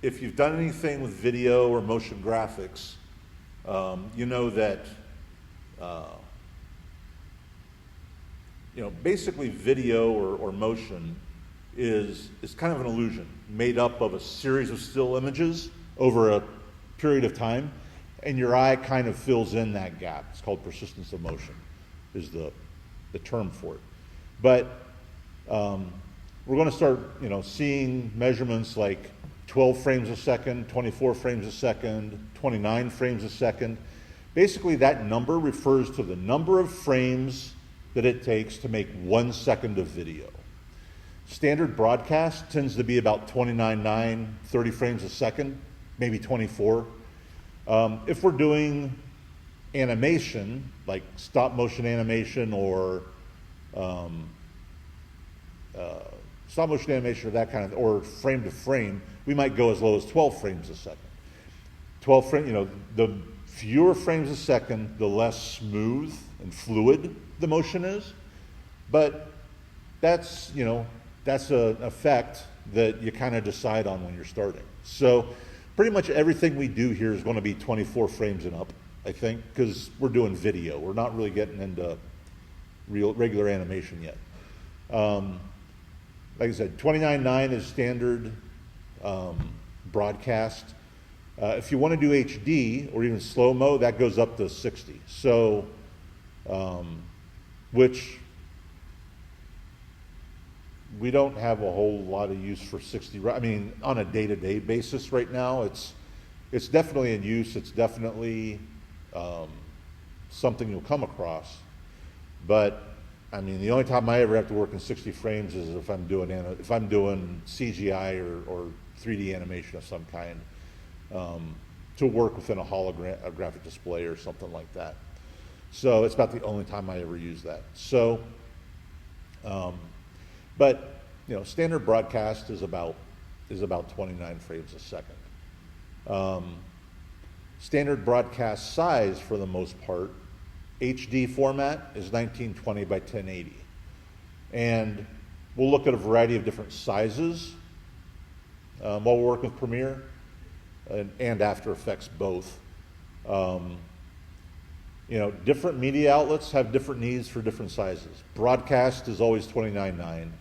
if you've done anything with video or motion graphics, you know that uh, basically video or motion is kind of an illusion made up of a series of still images over a period of time, and your eye kind of fills in that gap. It's called persistence of motion, is the term for it. But we're going to start, seeing measurements like 12 frames a second, 24 frames a second, 29 frames a second. Basically, that number refers to the number of frames that it takes to make 1 second of video. Standard broadcast tends to be about 29.9, 30 frames a second, maybe 24. If we're doing animation, like stop motion animation or stop motion animation or that kind of, or frame to frame, we might go as low as 12 frames a second. 12 frames, the fewer frames a second, the less smooth and fluid the motion is. But that's an effect that you kind of decide on when you're starting. So pretty much everything we do here is going to be 24 frames and up, I think, because we're doing video. We're not really getting into regular animation yet. Like I said, 29.9 is standard broadcast. If you want to do HD or even slow-mo, that goes up to 60. So, which we don't have a whole lot of use for 60. I mean, on a day-to-day basis right now, it's definitely in use. It's definitely something you'll come across. But I mean, the only time I ever have to work in 60 frames is if I'm doing CGI or 3D animation of some kind, to work within a holographic display or something like that. So it's about the only time I ever use that. So, but standard broadcast is about 29 frames a second. Standard broadcast size, for the most part, HD format is 1920 by 1080. And we'll look at a variety of different sizes while we're working with Premiere and After Effects both. Different media outlets have different needs for different sizes. Broadcast is always 29.9,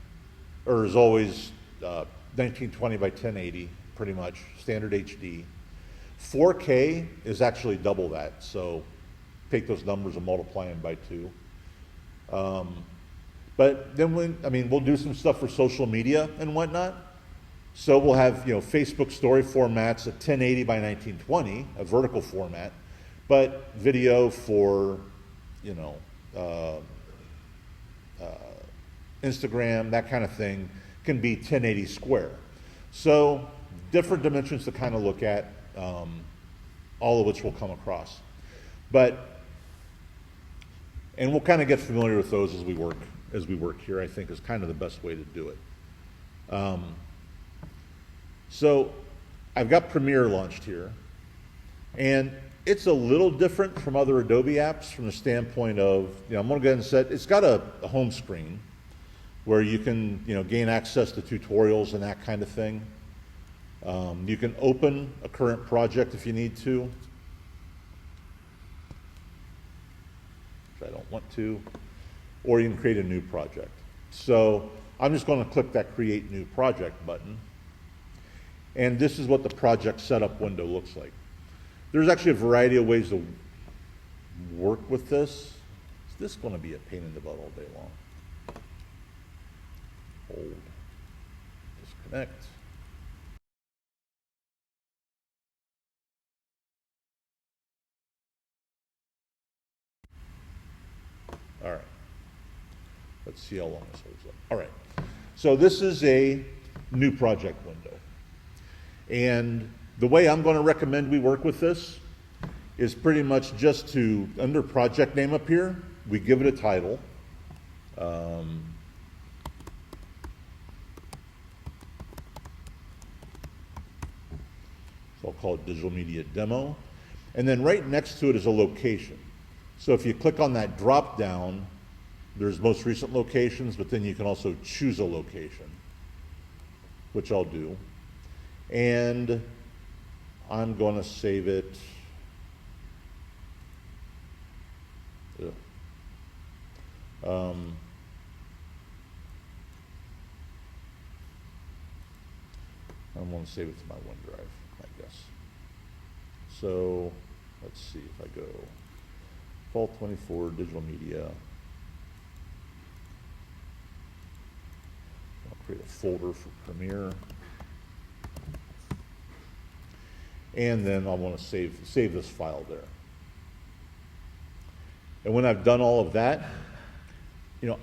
or is always 1920 by 1080, pretty much, standard HD. 4K is actually double that, so take those numbers and multiply them by 2. But then we'll do some stuff for social media and whatnot. So we'll have Facebook story formats at 1080 by 1920, a vertical format, but video for Instagram, that kind of thing, can be 1080 square. So different dimensions to kind of look at, all of which we'll come across. And we'll kind of get familiar with those as we work here, I think, is kind of the best way to do it. So I've got Premiere launched here, and it's a little different from other Adobe apps from the standpoint of, I'm going to go ahead and set, it's got a home screen where you can, gain access to tutorials and that kind of thing. You can open a current project if you need to. I don't want to, or you can create a new project. So I'm just going to click that Create New Project button, and this is what the project setup window looks like. There's actually a variety of ways to work with this. Is this going to be a pain in the butt all day long? Hold, disconnect. All right, let's see how long this holds up. All right, so this is a new project window. And the way I'm going to recommend we work with this is pretty much just to, under project name up here, we give it a title. So I'll call it Digital Media Demo. And then right next to it is a location. So if you click on that drop down, there's most recent locations, but then you can also choose a location, which I'll do. and I'm going to save it. I'm going to save it to my OneDrive, I guess. So let's see if I go Vault 24, digital media. I'll create a folder for Premiere. And then I want to save this file there. And when I've done all of that,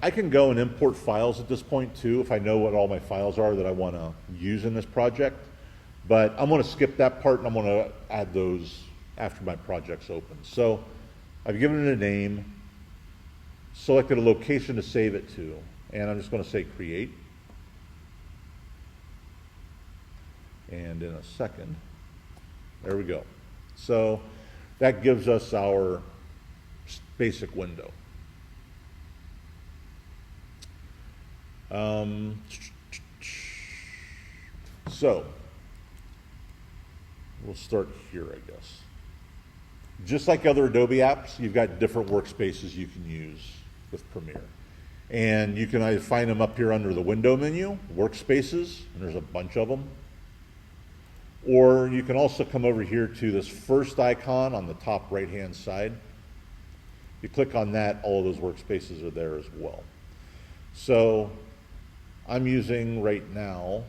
I can go and import files at this point too if I know what all my files are that I want to use in this project. But I'm going to skip that part and I'm going to add those after my project's open. So I've given it a name, selected a location to save it to, and I'm just going to say create. And in a second, there we go. So that gives us our basic window. So we'll start here, I guess. Just like other Adobe apps, you've got different workspaces you can use with Premiere. And you can either find them up here under the window menu, workspaces, and there's a bunch of them. Or you can also come over here to this first icon on the top right-hand side. You click on that, all of those workspaces are there as well. So I'm using right now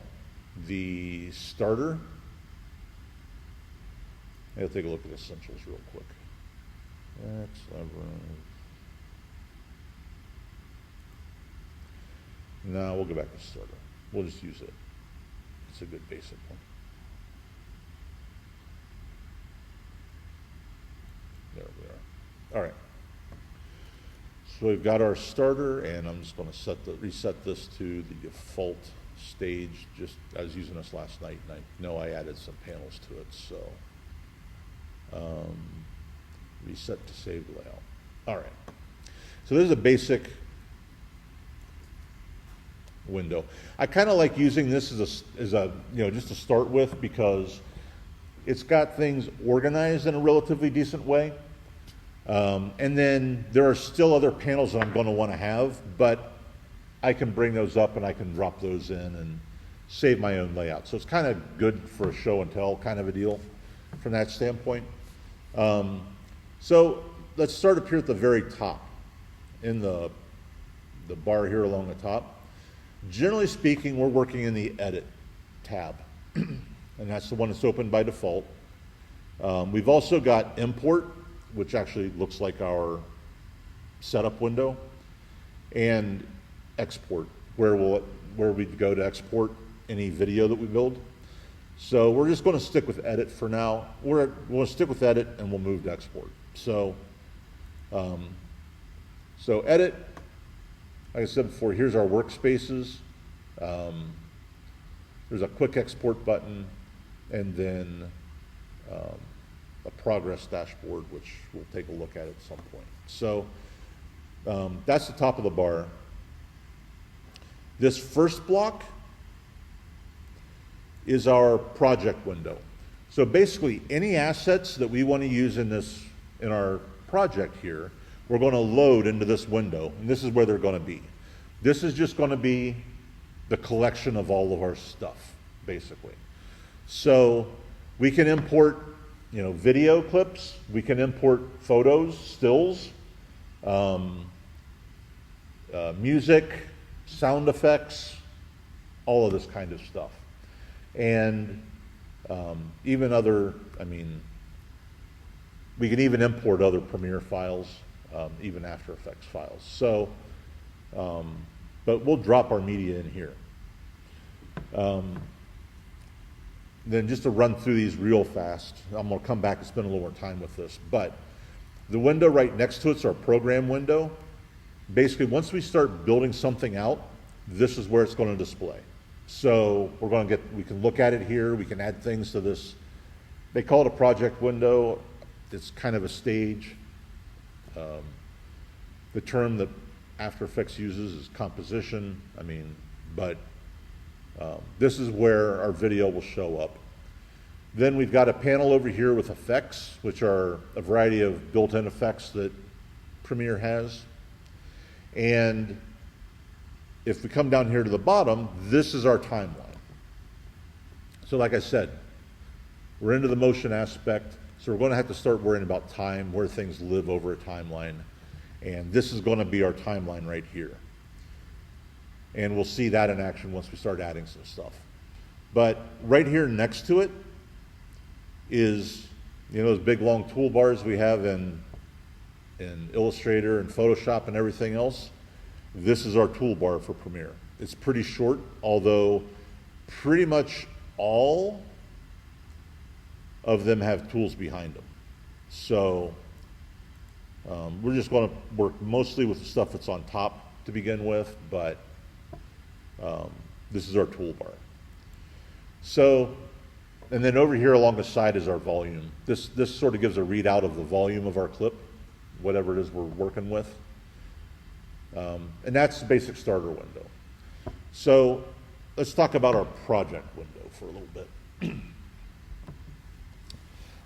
the starter. I'll take a look at Essentials real quick. No, we'll go back to starter. We'll just use it. It's a good basic one. There we are. All right. So we've got our starter, and I'm just going to reset this to the default stage. Just I was using this last night, and I know I added some panels to it. So reset to save layout. All right. So this is a basic window. I kind of like using this as a just to start with because it's got things organized in a relatively decent way. And then there are still other panels that I'm going to want to have, but I can bring those up and I can drop those in and save my own layout. So it's kind of good for a show and tell kind of a deal from that standpoint. So let's start up here at the very top in the bar here along the top. Generally speaking, we're working in the Edit tab, and that's the one that's open by default. We've also got Import, which actually looks like our setup window, and Export, where we go to export any video that we build. So we're just going to stick with Edit for now. We'll stick with Edit, and we'll move to Export. So Edit, like I said before, here's our workspaces. There's a quick export button, and then a progress dashboard, which we'll take a look at some point. So that's the top of the bar. This first block is our project window. So basically, any assets that we want to use in our project here, we're going to load into this window, and this is where they're going to be. This is just going to be the collection of all of our stuff, basically. So we can import, video clips. We can import photos, stills, music, sound effects, all of this kind of stuff. And even other, we can even import other Premiere files, even After Effects files. So, but we'll drop our media in here. Then just to run through these real fast, I'm going to come back and spend a little more time with this. But the window right next to it's our program window. Basically, once we start building something out, this is where it's going to display. So we can look at it here. We can add things to this. They call it a project window. It's kind of a stage. The term that After Effects uses is composition. But this is where our video will show up. Then we've got a panel over here with effects, which are a variety of built-in effects that Premiere has. And if we come down here to the bottom, this is our timeline. So like I said, we're into the motion aspect, so we're going to have to start worrying about time, where things live over a timeline. And this is going to be our timeline right here. And we'll see that in action once we start adding some stuff. But right here next to it is, those big long toolbars we have in Illustrator and Photoshop and everything else. This is our toolbar for Premiere. It's pretty short, although pretty much all of them have tools behind them. So we're just going to work mostly with the stuff that's on top to begin with, but this is our toolbar. So, and then over here along the side is our volume. This sort of gives a readout of the volume of our clip, whatever it is we're working with. And that's the basic starter window. So let's talk about our project window for a little bit.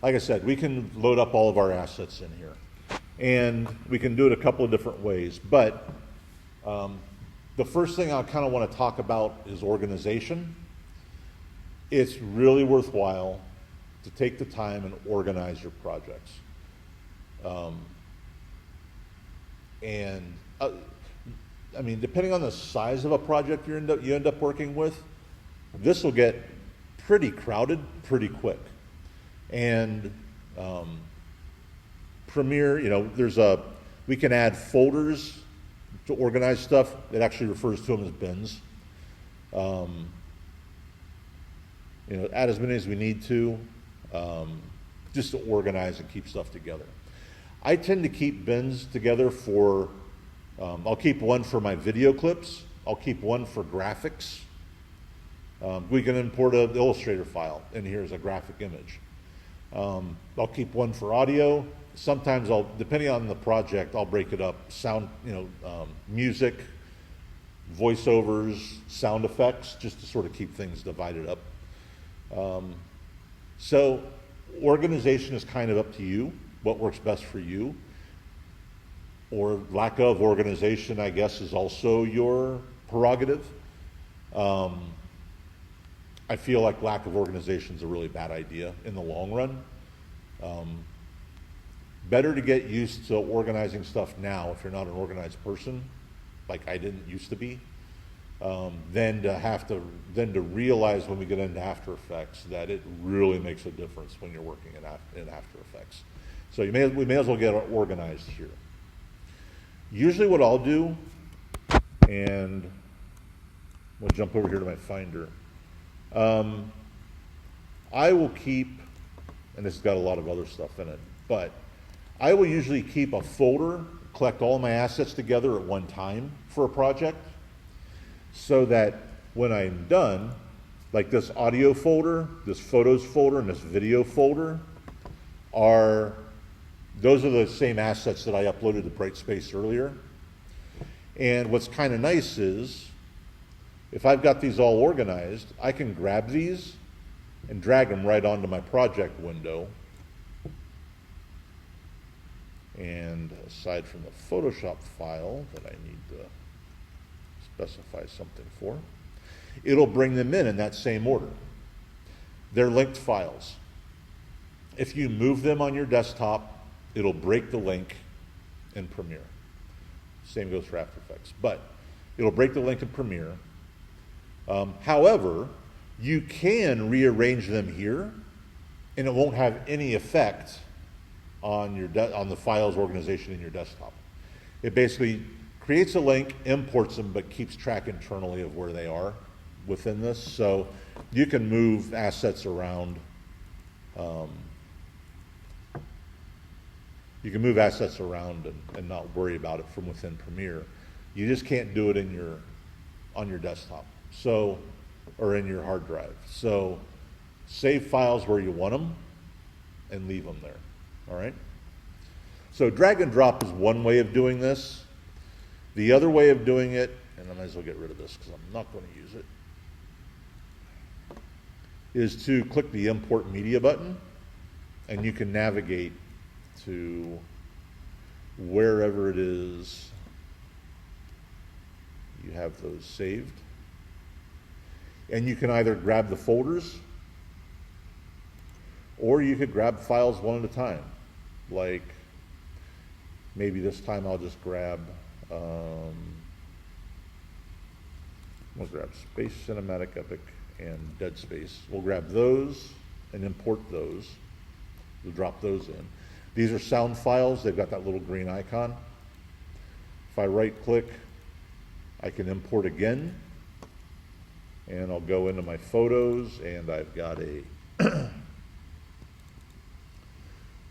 Like I said, we can load up all of our assets in here. And we can do it a couple of different ways. But the first thing I kind of want to talk about is organization. It's really worthwhile to take the time and organize your projects. I mean, depending on the size of a project you end up working with, this will get pretty crowded pretty quick. And Premiere, we can add folders to organize stuff. It actually refers to them as bins. Add as many as we need to, just to organize and keep stuff together. I tend to keep bins together for, I'll keep one for my video clips. I'll keep one for graphics. We can import an Illustrator file in here as a graphic image. I'll keep one for audio. Sometimes depending on the project, I'll break it up. Sound, music, voiceovers, sound effects, just to sort of keep things divided up. So organization is kind of up to you, what works best for you. Or lack of organization, I guess, is also your prerogative. I feel like lack of organization is a really bad idea in the long run. Better to get used to organizing stuff now if you're not an organized person, like I didn't used to be, than to realize when we get into After Effects that it really makes a difference when you're working in After Effects. So we may as well get organized here. Usually what I'll do, and we'll jump over here to my Finder. I will keep, and this has got a lot of other stuff in it, but I will usually keep a folder, collect all my assets together at one time for a project, so that when I'm done, like this audio folder, this photos folder, and this video folder those are the same assets that I uploaded to Brightspace earlier. And what's kind of nice is, if I've got these all organized, I can grab these and drag them right onto my project window. And aside from the Photoshop file that I need to specify something for, it'll bring them in that same order. They're linked files. If you move them on your desktop, it'll break the link in Premiere. Same goes for After Effects, but it'll break the link in Premiere. However, you can rearrange them here, and it won't have any effect on the files organization in your desktop. It basically creates a link, imports them, but keeps track internally of where they are within this. So you can move assets around. You can move assets around and not worry about it from within Premiere. You just can't do it on your desktop, or in your hard drive. So save files where you want them and leave them there. All right? So drag and drop is one way of doing this. The other way of doing it, and I might as well get rid of this because I'm not going to use it. is to click the Import Media button, and you can navigate to wherever it is you have those saved. And you can either grab the folders, or you could grab files one at a time. Like, maybe this time I'll just grab, we'll grab Space Cinematic Epic and Dead Space. We'll grab those and import those. We'll drop those in. These are sound files. They've got that little green icon. If I right click, I can import again. And I'll go into my photos, and I've got a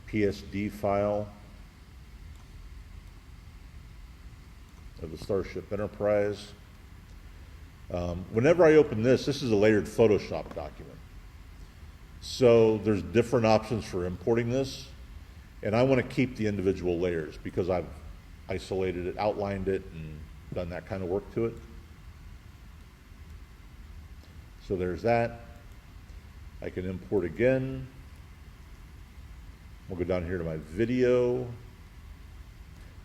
PSD file of the Starship Enterprise. Whenever I open this is a layered Photoshop document. So there's different options for importing this, and I want to keep the individual layers because I've isolated it, outlined it, and done that kind of work to it. So there's that. I can import again. We'll go down here to my video.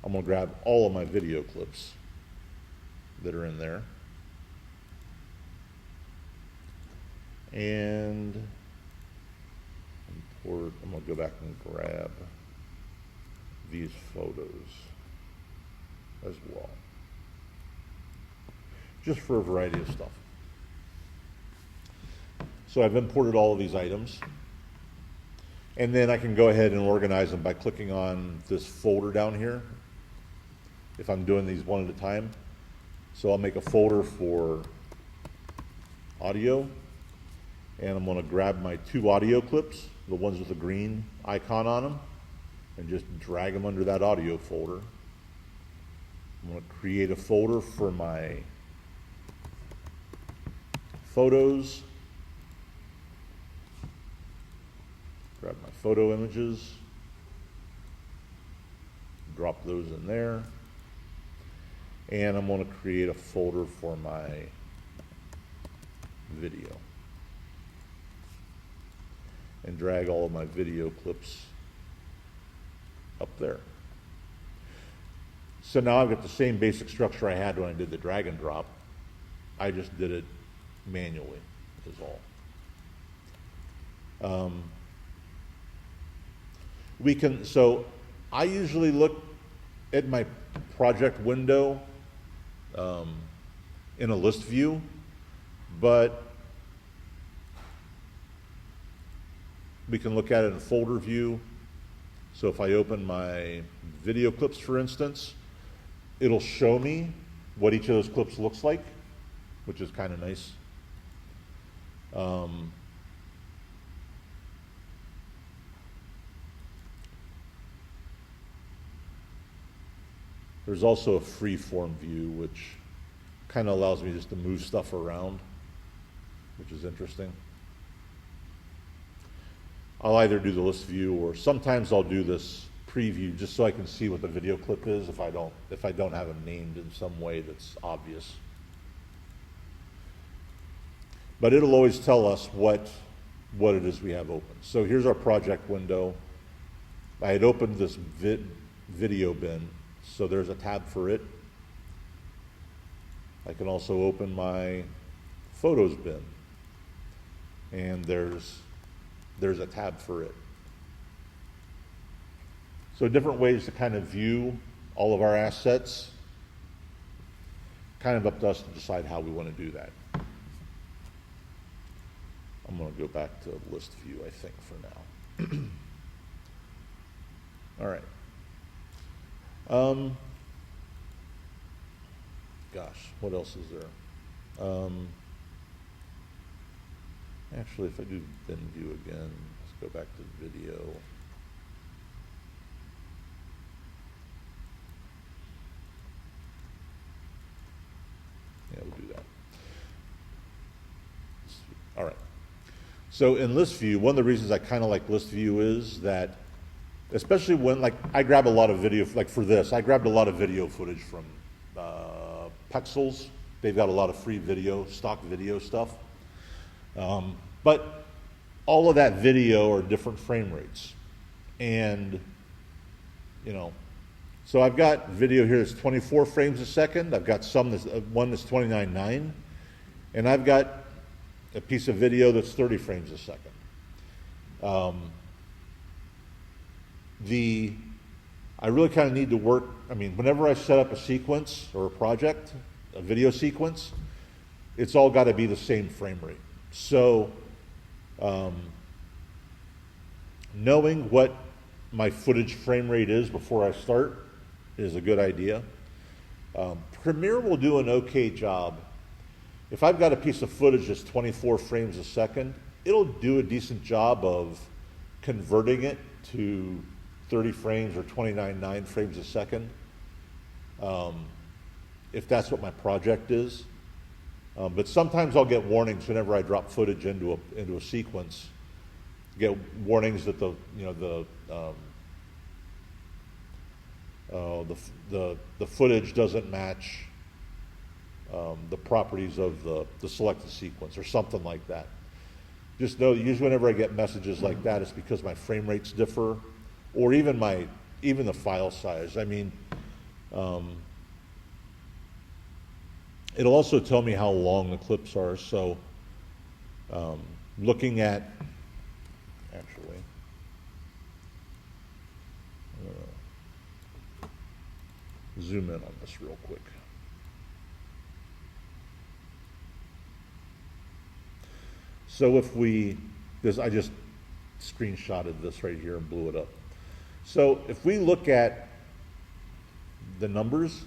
I'm going to grab all of my video clips that are in there. And import, I'm going to go back and grab these photos as well, just for a variety of stuff. So I've imported all of these items, and then I can go ahead and organize them by clicking on this folder down here if I'm doing these one at a time. So I'll make a folder for audio, and I'm going to grab my 2 audio clips, the ones with the green icon on them, and just drag them under that audio folder. I'm going to create a folder for my photos. Grab my photo images, drop those in there, and I'm going to create a folder for my video and drag all of my video clips up there. So now I've got the same basic structure I had when I did the drag and drop. I just did it manually, is all. So I usually look at my project window in a list view, but we can look at it in a folder view. So if I open my video clips, for instance, it'll show me what each of those clips looks like, which is kind of nice. There's also a free-form view, which kind of allows me just to move stuff around, which is interesting. I'll either do the list view, or sometimes I'll do this preview just so I can see what the video clip is if I don't have them named in some way that's obvious. But it'll always tell us what it is we have open. So here's our project window. I had opened this video bin, so there's a tab for it. I can also open my photos bin, and there's a tab for it. So different ways to kind of view all of our assets. Kind of up to us to decide how we want to do that. I'm going to go back to list view, I think, for now. All right. Gosh, what else is there? Actually, if I do bin view again, let's go back to the video. Yeah, we'll do that. All right. So in list view, one of the reasons I kind of like list view is that, especially when, like, I grab a lot of video, like for this, I grabbed a lot of video footage from Pexels. They've got a lot of free video, stock video stuff. But all of that video are different frame rates. And, so I've got video here that's 24 frames a second. I've got one that's 29.9. And I've got a piece of video that's 30 frames a second. I really kind of need to work, whenever I set up a sequence or a project, a video sequence, it's all got to be the same frame rate. So, knowing what my footage frame rate is before I start is a good idea. Premiere will do an okay job. If I've got a piece of footage that's 24 frames a second, it'll do a decent job of converting it to 30 frames or 29.9 frames a second, if that's what my project is. But sometimes I'll get warnings whenever I drop footage into a sequence. Get warnings that the footage doesn't match the properties of the selected sequence or something like that. Just know that usually whenever I get messages like that, it's because my frame rates differ, or even the file size. It'll also tell me how long the clips are. So looking at, zoom in on this real quick. So I just screenshotted this right here and blew it up. So if we look at the numbers,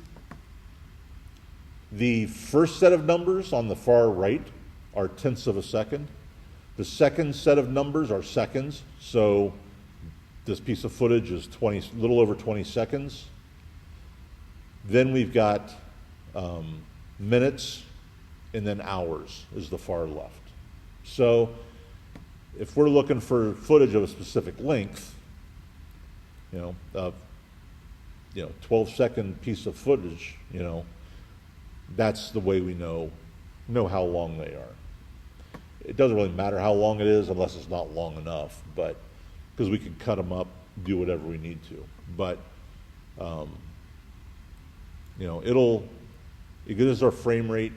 the first set of numbers on the far right are tenths of a second. The second set of numbers are seconds. So this piece of footage is a little over 20 seconds. Then we've got minutes, and then hours is the far left. So if we're looking for footage of a specific length, 12-second piece of footage, that's the way we know how long they are. It doesn't really matter how long it is unless it's not long enough, but because we can cut them up, do whatever we need to. But it gives us our frame rate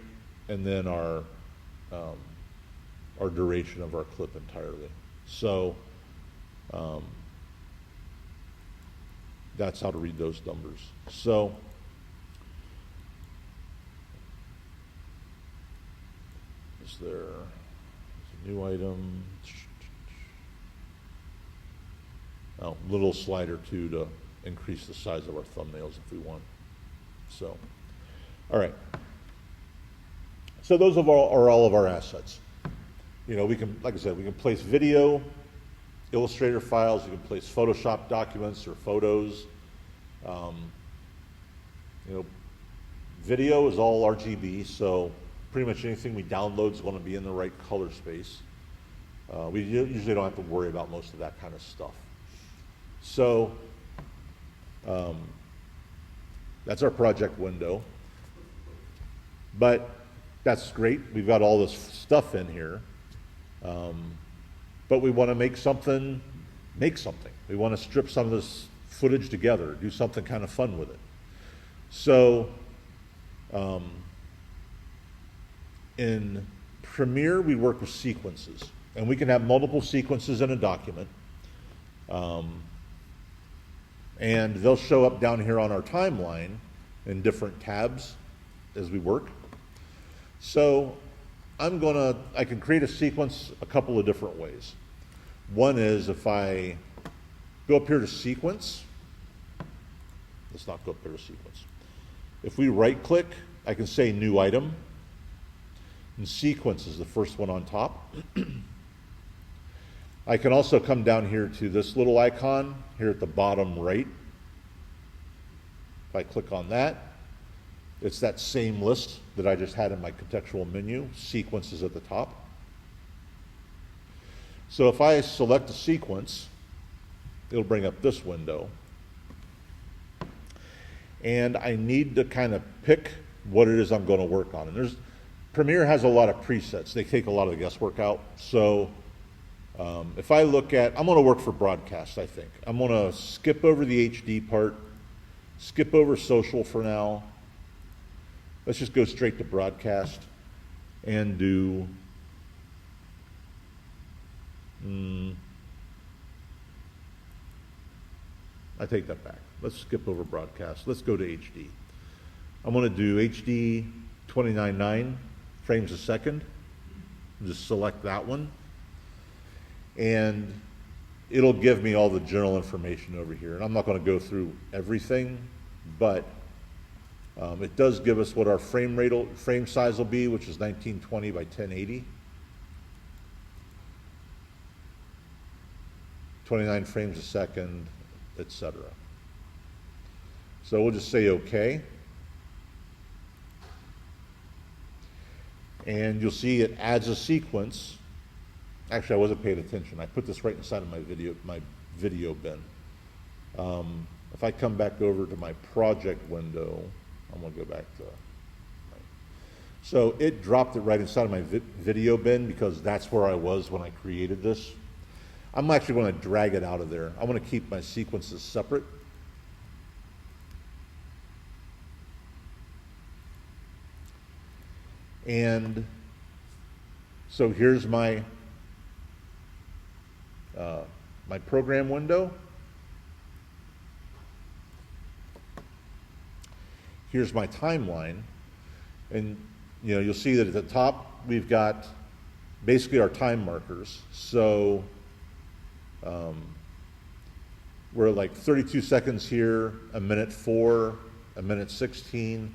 and then our duration of our clip entirely. So that's how to read those numbers. So is there a new item? Oh, little slider too to increase the size of our thumbnails if we want. So, all right. So those are all of our assets. We can, like I said, we can place video, Illustrator files, you can place Photoshop documents or photos. Video is all RGB, so pretty much anything we download is going to be in the right color space. We usually don't have to worry about most of that kind of stuff. So that's our project window. But that's great. We've got all this stuff in here. But we want to make something. We want to strip some of this footage together, do something kind of fun with it. So in Premiere, we work with sequences. And we can have multiple sequences in a document. And they'll show up down here on our timeline in different tabs as we work. So I can create a sequence a couple of different ways. One is if I go up here to sequence, let's not go up here to sequence. If we right click, I can say new item, and sequence is the first one on top. I can also come down here to this little icon here at the bottom right. If I click on that, it's that same list that I just had in my contextual menu. Sequence is at the top. So if I select a sequence, it'll bring up this window. And I need to kind of pick what it is I'm going to work on. And Premiere has a lot of presets. They take a lot of the guesswork out. So If I look at, I'm going to work for broadcast, I think. I'm going to skip over the HD part, skip over social for now. Let's just go straight to broadcast and do, I take that back. Let's skip over broadcast. Let's go to HD. I'm going to do HD 29.9 frames a second. Just select that one. And it'll give me all the general information over here. And I'm not going to go through everything, but it does give us what our frame size will be, which is 1920 by 1080. 29 frames a second, etc. So we'll just say OK. And you'll see it adds a sequence. Actually, I wasn't paying attention. I put this right inside of my video bin. If I come back over to my project window, I'm going to go back to. So it dropped it right inside of my video bin because that's where I was when I created this. I'm actually going to drag it out of there. I want to keep my sequences separate. And so here's my my program window. Here's my timeline, and you'll see that at the top we've got basically our time markers. So we're like 32 seconds here, a minute 4, a minute 16.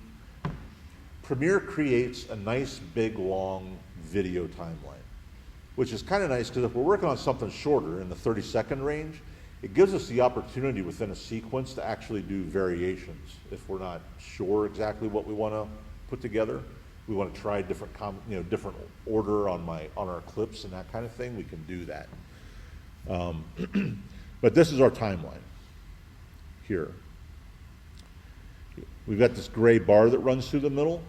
Premiere creates a nice big long video timeline, which is kind of nice because if we're working on something shorter in the 30-second range, it gives us the opportunity within a sequence to actually do variations. If we're not sure exactly what we want to put together, we want to try different different order on our clips and that kind of thing, we can do that. But this is our timeline here. We've got this gray bar that runs through the middle.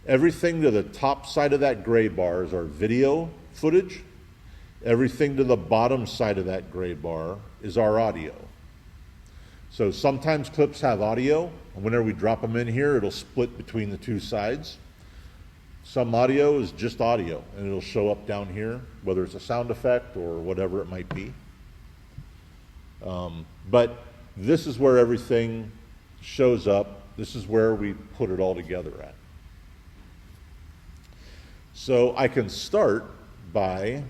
Everything to the top side of that gray bar is our video footage. Everything to the bottom side of that gray bar is our audio. So sometimes clips have audio, and whenever we drop them in here, it'll split between the two sides. Some audio is just audio, and it'll show up down here, whether it's a sound effect or whatever it might be. But this is where everything shows up. This is where we put it all together at. So I can start by,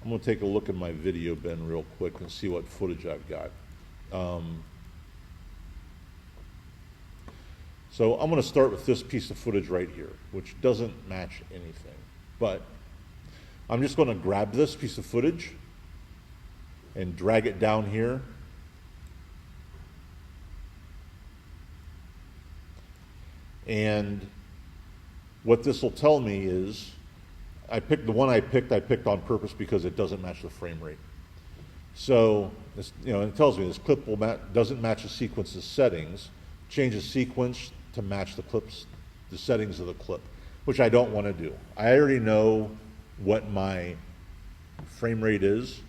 I'm going to take a look in my video bin real quick and see what footage I've got. So I'm going to start with this piece of footage right here, which doesn't match anything. But I'm just going to grab this piece of footage and drag it down here. And what this will tell me is, I picked the one I picked on purpose because it doesn't match the frame rate. So, it tells me this clip doesn't match the sequence's settings. Change the sequence to match the settings of the clip, which I don't want to do. I already know what my frame rate is,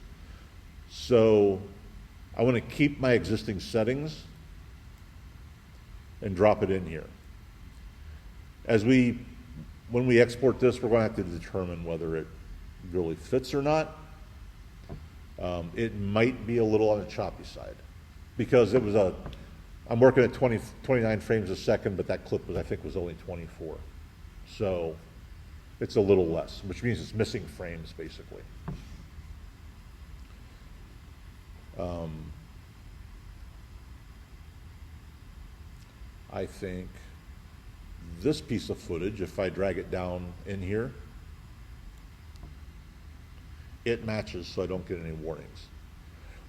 so I want to keep my existing settings and drop it in here. When we export this, we're going to have to determine whether it really fits or not. It might be a little on the choppy side because I'm working at 29 frames a second, but that clip I think was only 24. So it's a little less, which means it's missing frames basically. I think this piece of footage, if I drag it down in here, it matches so I don't get any warnings.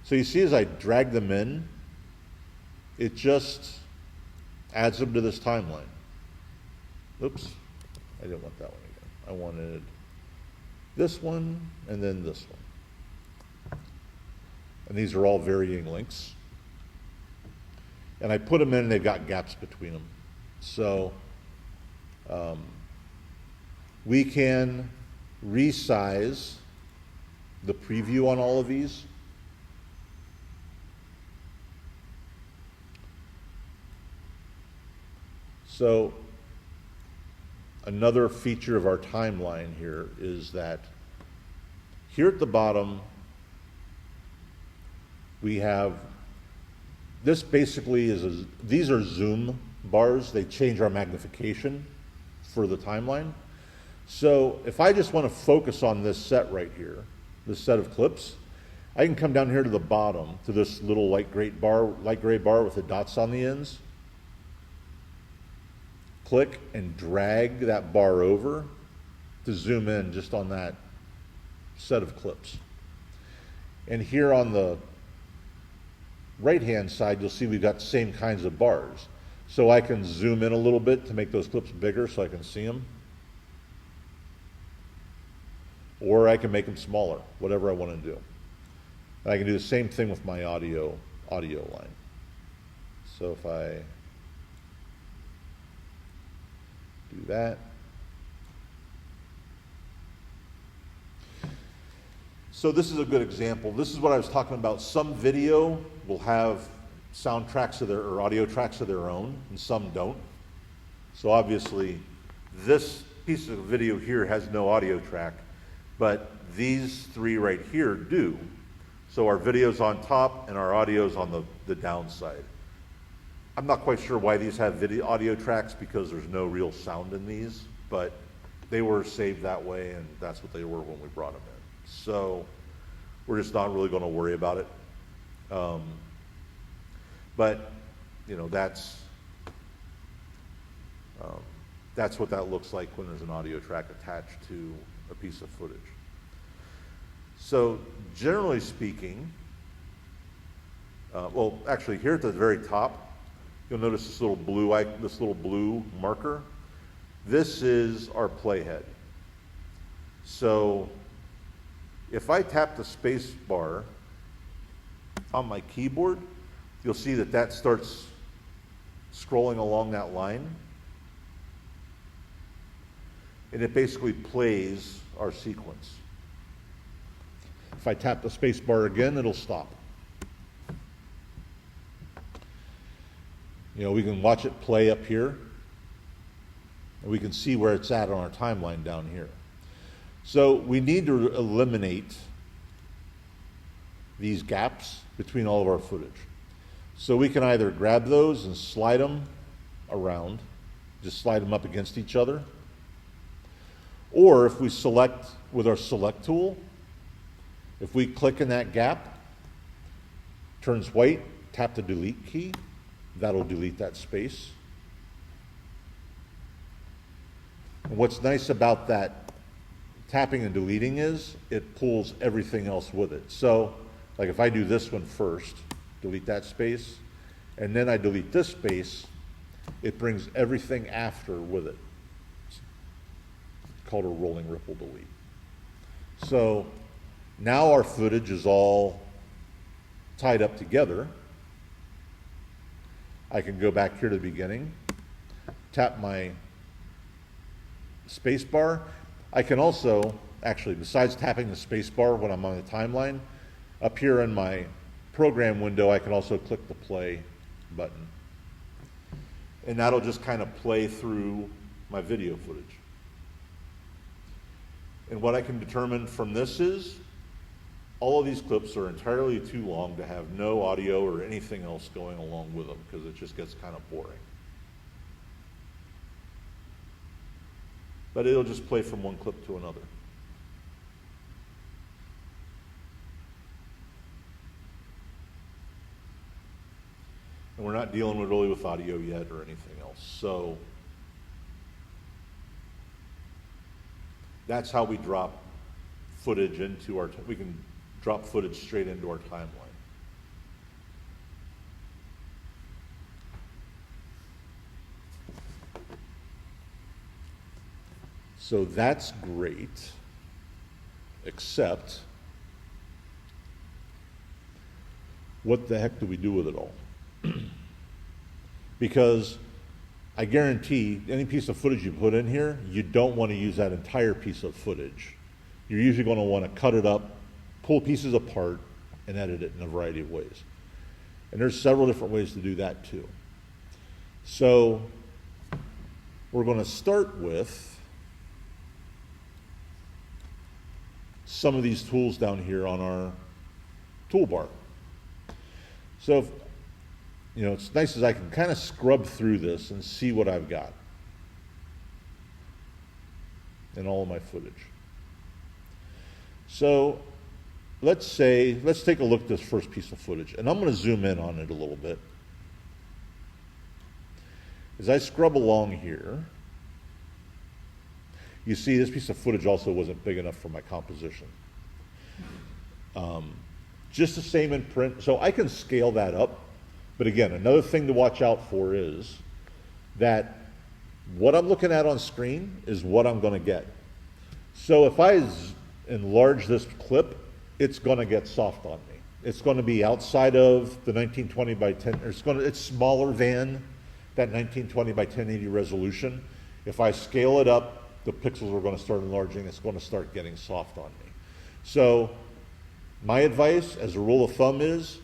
So you see as I drag them in, it just adds them to this timeline. Oops, I didn't want that one again. I wanted this one and then this one. And these are all varying lengths. And I put them in and they've got gaps between them. So we can resize the preview on all of these. So another feature of our timeline here is that here at the bottom, we have, this basically is, these are zoom bars. They change our magnification for the timeline. So if I just want to focus on this set right here, this set of clips, I can come down here to the bottom to this little light gray bar with the dots on the ends. Click and drag that bar over to zoom in just on that set of clips. And here on the right-hand side, you'll see we've got the same kinds of bars. So I can zoom in a little bit to make those clips bigger so I can see them. Or I can make them smaller, whatever I want to do. And I can do the same thing with my audio line. So if I do that. So this is a good example. This is what I was talking about. Some video will have soundtracks of their, or audio tracks of their own, and some don't. So obviously, this piece of video here has no audio track, but these three right here do. So our video's on top and our audio's on the downside. I'm not quite sure why these have audio tracks because there's no real sound in these, but they were saved that way and that's what they were when we brought them in. So we're just not really going to worry about it. But, you know, that's what that looks like when there's an audio track attached to a piece of footage. So generally speaking, well, actually here at the very top, you'll notice this little blue marker. This is our playhead. So if I tap the space bar on my keyboard, you'll see that that starts scrolling along that line. And it basically plays our sequence. If I tap the space bar again, it'll stop. You know, we can watch it play up here. And we can see where it's at on our timeline down here. So we need to eliminate these gaps between all of our footage. So we can either grab those and slide them around, just slide them up against each other. Or if we select with our select tool, if we click in that gap, turns white, tap the delete key, that'll delete that space. And what's nice about that tapping and deleting is it pulls everything else with it. So, like if I do this one first, delete that space, and then I delete this space, it brings everything after with it. It's called a rolling ripple delete. So now our footage is all tied up together. I can go back here to the beginning, tap my space bar. I can also, actually, besides tapping the space bar when I'm on the timeline, up here in my program window, I can also click the play button. And that'll just kind of play through my video footage. And what I can determine from this is, all of these clips are entirely too long to have no audio or anything else going along with them because it just gets kind of boring. But it'll just play from one clip to another. And we're not dealing really with audio yet or anything else. So that's how we drop footage into our, we can drop footage straight into our timeline. So that's great, except what the heck do we do with it all? Because I guarantee any piece of footage you put in here, you don't want to use that entire piece of footage. You're usually going to want to cut it up pull pieces apart and edit it in a variety of ways. And there's several different ways to do that too. So we're going to start with some of these tools down here on our toolbar. So, it's nice as I can kind of scrub through this and see what I've got in all of my footage. So let's take a look at this first piece of footage, and I'm going to zoom in on it a little bit. As I scrub along here, you see this piece of footage also wasn't big enough for my composition. Just the same in print, so I can scale that up. But again, another thing to watch out for is that what I'm looking at on screen is what I'm going to get. So if I enlarge this clip, it's going to get soft on me. It's going to be outside of the 1920 by 10, it's smaller than that 1920 by 1080 resolution. If I scale it up, the pixels are going to start enlarging. It's going to start getting soft on me. So my advice as a rule of thumb is,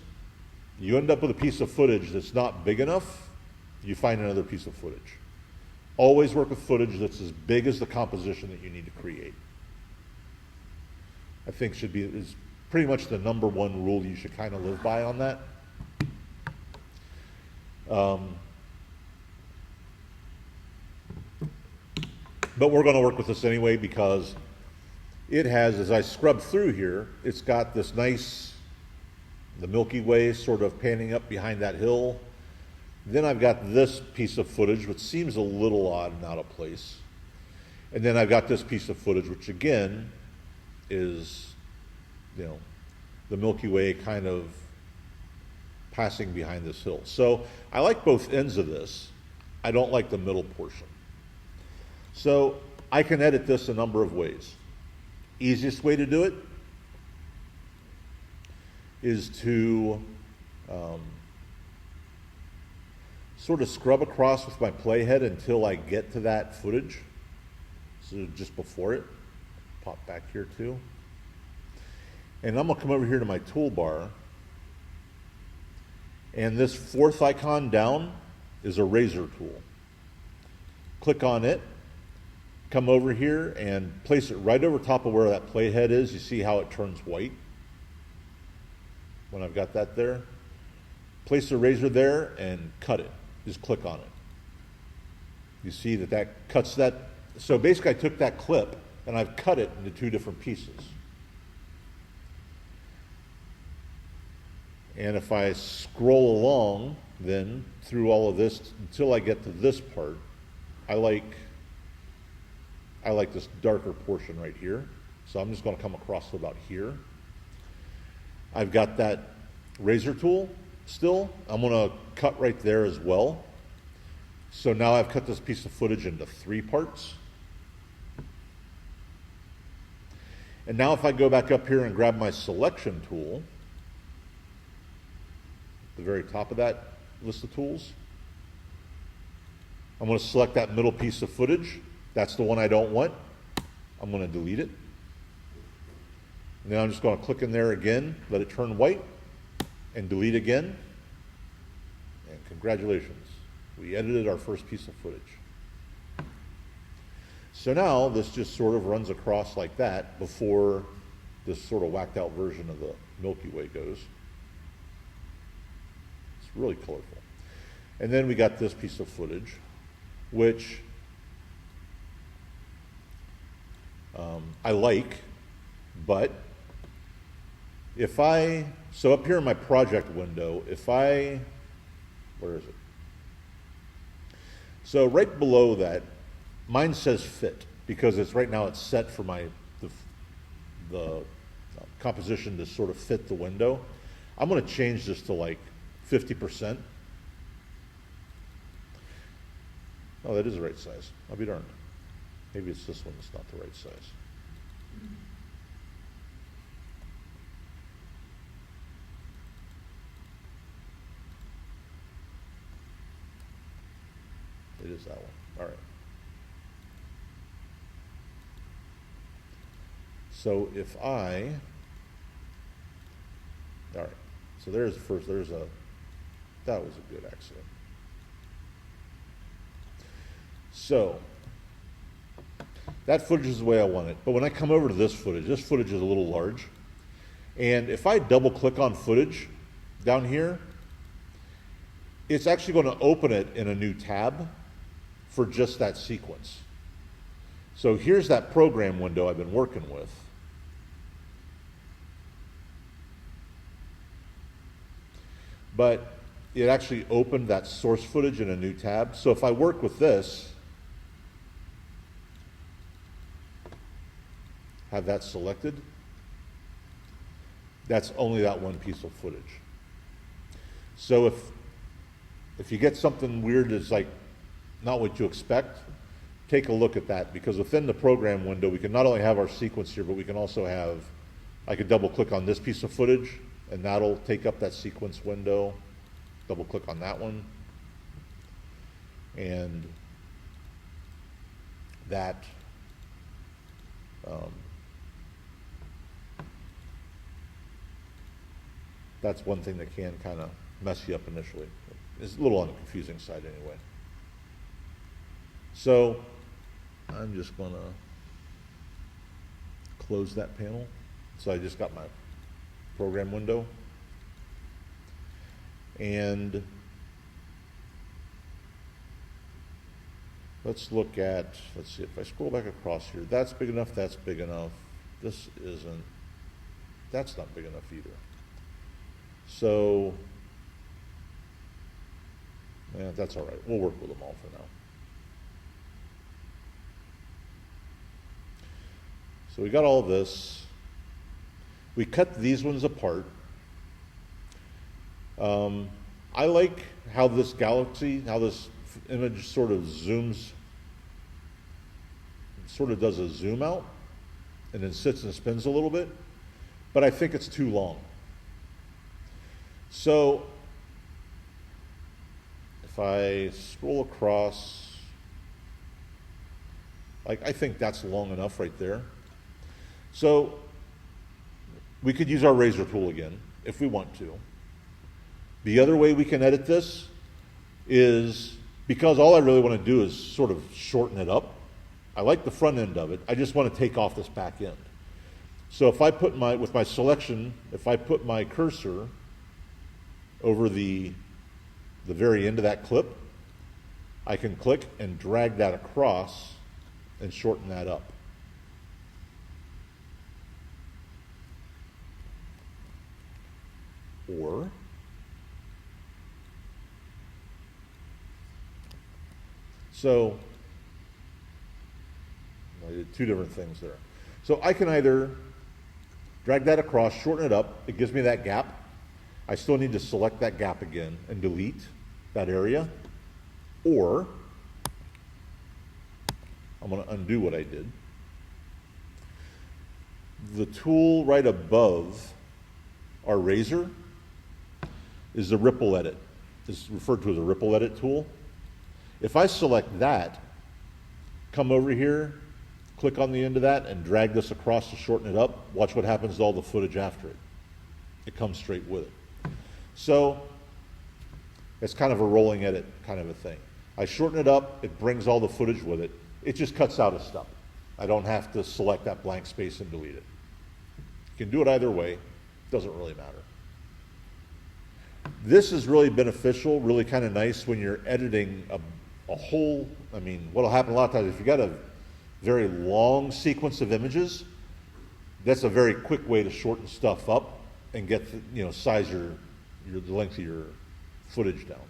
you end up with a piece of footage that's not big enough, you find another piece of footage. Always work with footage that's as big as the composition that you need to create. I think is pretty much the number one rule you should kind of live by on that. But we're going to work with this anyway because it has, as I scrub through here, it's got this nice, the Milky Way sort of panning up behind that hill. Then I've got this piece of footage, which seems a little odd and out of place. And then I've got this piece of footage, which again is, the Milky Way kind of passing behind this hill. So I like both ends of this. I don't like the middle portion. So I can edit this a number of ways. Easiest way to do it is to sort of scrub across with my playhead until I get to that footage. So just before it, pop back here too. And I'm going to come over here to my toolbar. And this fourth icon down is a razor tool. Click on it, come over here and place it right over top of where that playhead is. You see how it turns white when I've got that there? Place the razor there and cut it. Just click on it. You see that cuts that. So basically I took that clip and I've cut it into two different pieces. And if I scroll along then through all of this until I get to this part, I like this darker portion right here. So I'm just going to come across to about here. I've got that razor tool still. I'm going to cut right there as well. So now I've cut this piece of footage into 3 parts. And now if I go back up here and grab my selection tool, at the very top of that list of tools, I'm going to select that middle piece of footage. That's the one I don't want. I'm going to delete it. And then I'm just going to click in there again, let it turn white, and delete again. And congratulations, we edited our first piece of footage. So now this just sort of runs across like that before this sort of whacked out version of the Milky Way goes. It's really colorful. And then we got this piece of footage, which I like, but so up here in my project window, where is it? So right below that, mine says fit because right now it's set for the composition to sort of fit the window. I'm going to change this to like 50%. Oh, that is the right size. I'll be darned. Maybe it's this one that's not the right size. It is that one. All right. So if I All right, so there's the first, that was a good accident. So, that footage is the way I want it. But when I come over to this footage is a little large. And if I double click on footage down here, it's actually going to open it in a new tab for just that sequence. So here's that program window I've been working with. But it actually opened that source footage in a new tab. So if I work with this, have that selected, that's only that one piece of footage. So if you get something weird that's like not what you expect, take a look at that, because within the program window we can not only have our sequence here, but we can also have, I could double click on this piece of footage and that'll take up that sequence window. Double click on that one, and that that's one thing that can kind of mess you up initially. It's a little on the confusing side anyway. So I'm just going to close that panel. So I just got my program window. And let's look at, let's see, if I scroll back across here, that's big enough, that's big enough. This isn't, that's not big enough either. So, yeah, that's all right. We'll work with them all for now. So we got all this. We cut these ones apart. I like how this galaxy, how this image sort of zooms, sort of does a zoom out and then sits and spins a little bit, but I think it's too long. So if I scroll across, like, I think that's long enough right there. So we could use our razor tool again if we want to. The other way we can edit this is, because all I really want to do is sort of shorten it up. I like the front end of it. I just want to take off this back end. So if I put with my selection, if I put my cursor over the very end of that clip, I can click and drag that across and shorten that up. Or so I did two different things there. So I can either drag that across, shorten it up, it gives me that gap. I still need to select that gap again and delete that area. Or I'm going to undo what I did. The tool right above our razor is the ripple edit. It's referred to as a ripple edit tool. If I select that, come over here, click on the end of that, and drag this across to shorten it up, watch what happens to all the footage after it. It comes straight with it. So it's kind of a rolling edit kind of a thing. I shorten it up, it brings all the footage with it. It just cuts out a stub. I don't have to select that blank space and delete it. You can do it either way. It doesn't really matter. This is really beneficial, really kind of nice when you're editing a whole, I mean, what'll happen a lot of times, if you got a very long sequence of images, that's a very quick way to shorten stuff up and get, size the length of your footage down.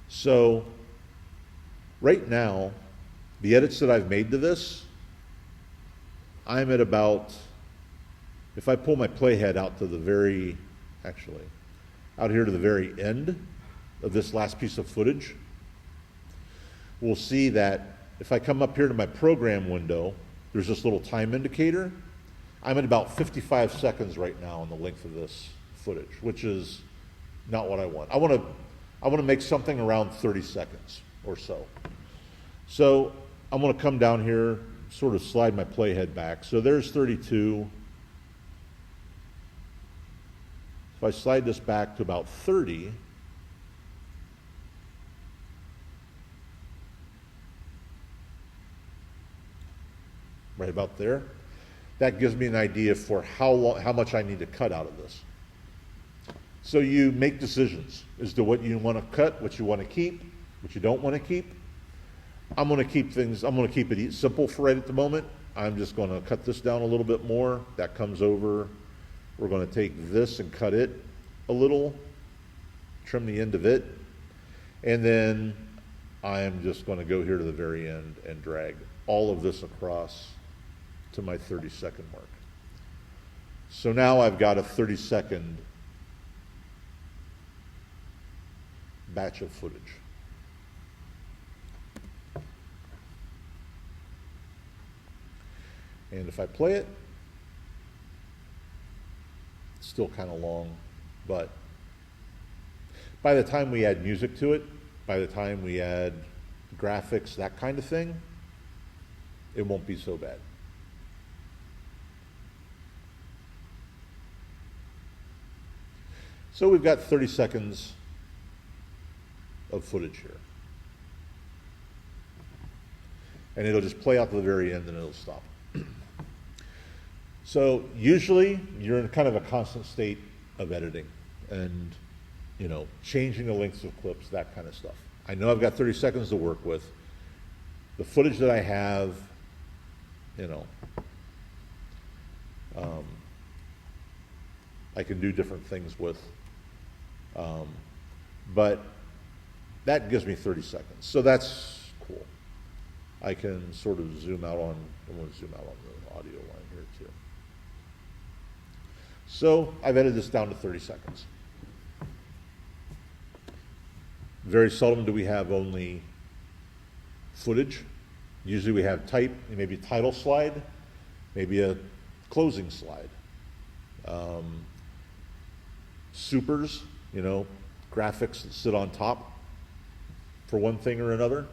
So right now, the edits that I've made to this, I'm at about, if I pull my playhead out to the very, out here to the very end of this last piece of footage, we'll see that if I come up here to my program window, there's this little time indicator. I'm at about 55 seconds right now on the length of this footage, which is not what I want. I want to make something around 30 seconds or so. So I'm going to come down here, sort of slide my playhead back. So there's 32. If I slide this back to about 30, right about there, that gives me an idea for how much I need to cut out of this. So you make decisions as to what you want to cut, what you want to keep, what you don't want to keep. I'm going to keep it simple for right at the moment. I'm just going to cut this down a little bit more. That comes over. We're going to take this and cut it a little, trim the end of it, and then I am just going to go here to the very end and drag all of this across to my 30-second mark. So now I've got a 30-second batch of footage. And if I play it, it's still kind of long, but by the time we add music to it, by the time we add graphics, that kind of thing, it won't be so bad. So we've got 30 seconds of footage here. And it'll just play out to the very end and it'll stop. So usually you're in kind of a constant state of editing and, changing the lengths of clips, that kind of stuff. I know I've got 30 seconds to work with. The footage that I have, I can do different things with. But that gives me 30 seconds. So that's cool. I can sort of zoom out on, I'm going to zoom out on the audio line here too. So I've edited this down to 30 seconds. Very seldom do we have only footage. Usually we have type, maybe a title slide, maybe a closing slide. Supers, graphics that sit on top for one thing or another.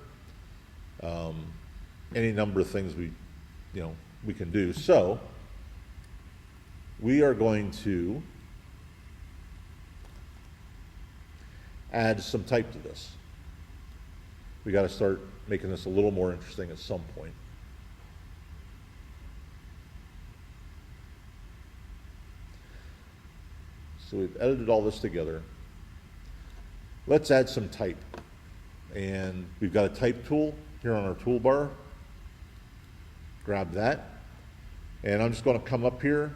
Any number of things we can do. So we are going to add some type to this. We got to start making this a little more interesting at some point. So we've edited all this together. Let's add some type. And we've got a type tool here on our toolbar. Grab that. And I'm just going to come up here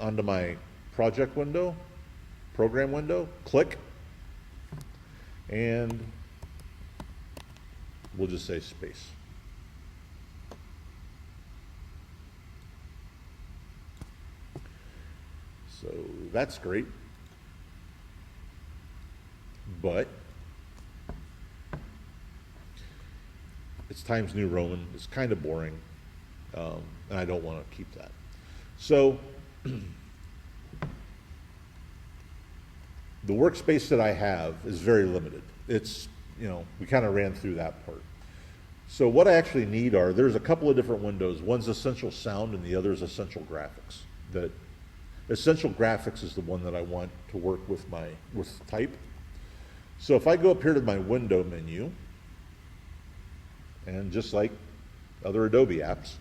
onto my project window, program window, click, and we'll just say space. So that's great, but it's Times New Roman. It's kind of boring, and I don't want to keep that. So the workspace that I have is very limited. It's, we kind of ran through that part. So what I actually need there's a couple of different windows. One's Essential Sound and the other is Essential Graphics. Essential Graphics is the one that I want to work with type. So if I go up here to my window menu, and just like other Adobe apps,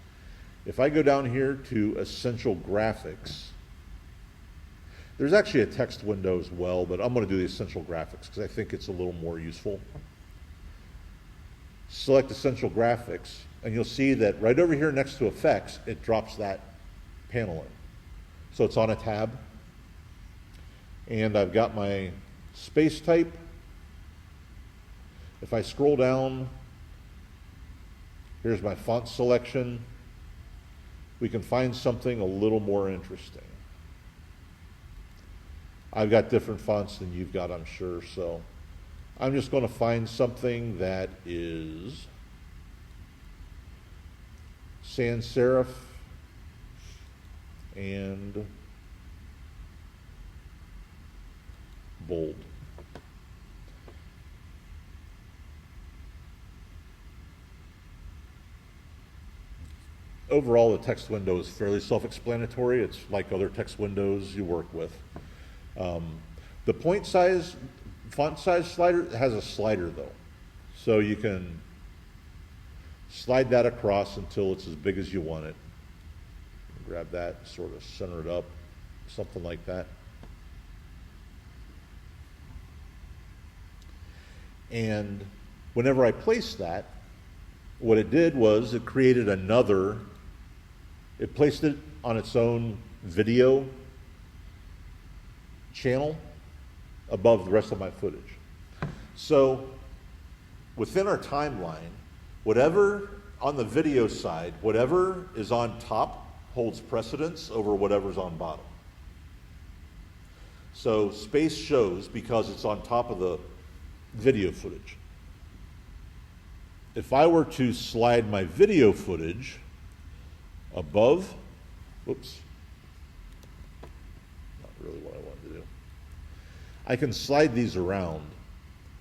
if I go down here to Essential Graphics, there's actually a text window as well, but I'm going to do the Essential Graphics because I think it's a little more useful. Select Essential Graphics, and you'll see that right over here next to Effects, it drops that panel in. So it's on a tab, and I've got my space type. If I scroll down, here's my font selection. We can find something a little more interesting. I've got different fonts than you've got, I'm sure, so I'm just going to find something that is sans serif and bold. Overall, the text window is fairly self-explanatory. It's like other text windows you work with. The font size slider has a slider though. So you can slide that across until it's as big as you want it. Grab that, sort of center it up, something like that. And whenever I placed that, what it did was it created it placed it on its own video channel above the rest of my footage. So within our timeline, whatever on the video side, whatever is on top holds precedence over whatever's on bottom. So space shows because it's on top of the video footage. If I were to slide my video footage above, whoops, not really what I wanted to do. I can slide these around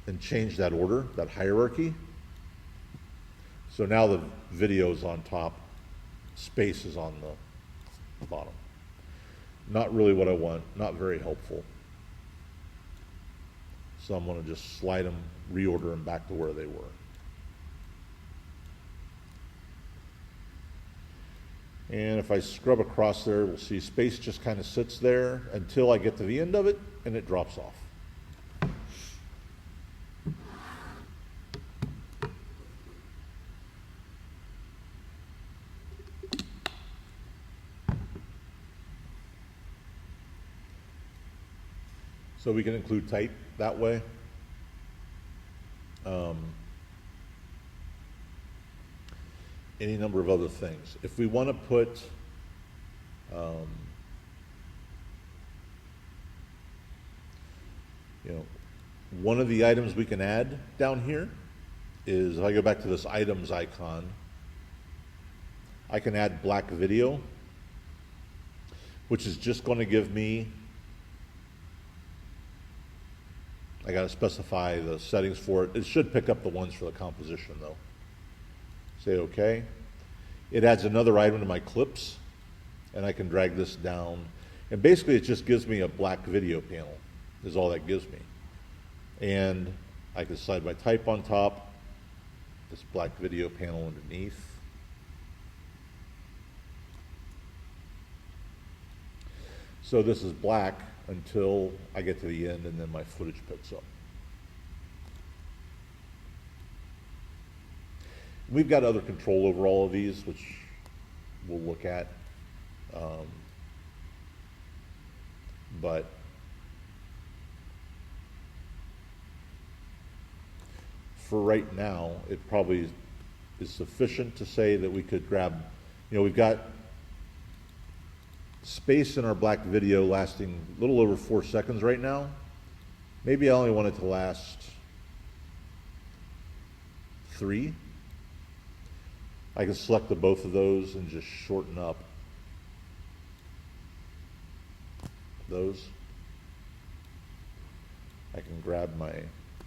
and change that order, that hierarchy. So now the video is on top, space is on the bottom. Not really what I want, not very helpful. So I'm going to just slide them, reorder them back to where they were. And if I scrub across there, we'll see space just kind of sits there until I get to the end of it, and it drops off. So we can include type that way. Any number of other things. If we want to put one of the items we can add down here is, if I go back to this items icon, I can add black video, which is just going to give me, I got to specify the settings for it. It should pick up the ones for the composition though. Say OK. It adds another item to my clips, and I can drag this down. And basically it just gives me a black video panel, is all that gives me. And I can slide my type on top, this black video panel underneath. So this is black until I get to the end, and then my footage picks up. We've got other control over all of these, which we'll look at. But for right now, it probably is sufficient to say that we could grab, we've got space in our black video lasting a little over 4 seconds right now. Maybe I only want it to last 3. I can select the both of those and just shorten up those. I can grab my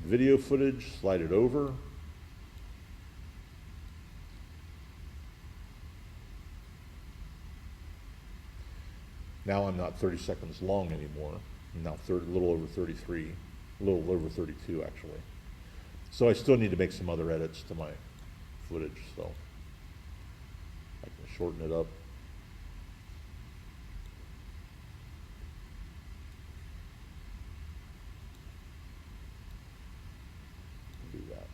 video footage, slide it over. Now I'm not 30 seconds long anymore. I'm now a little over 33, a little over 32 actually. So I still need to make some other edits to my footage, so I can shorten it up. Do that.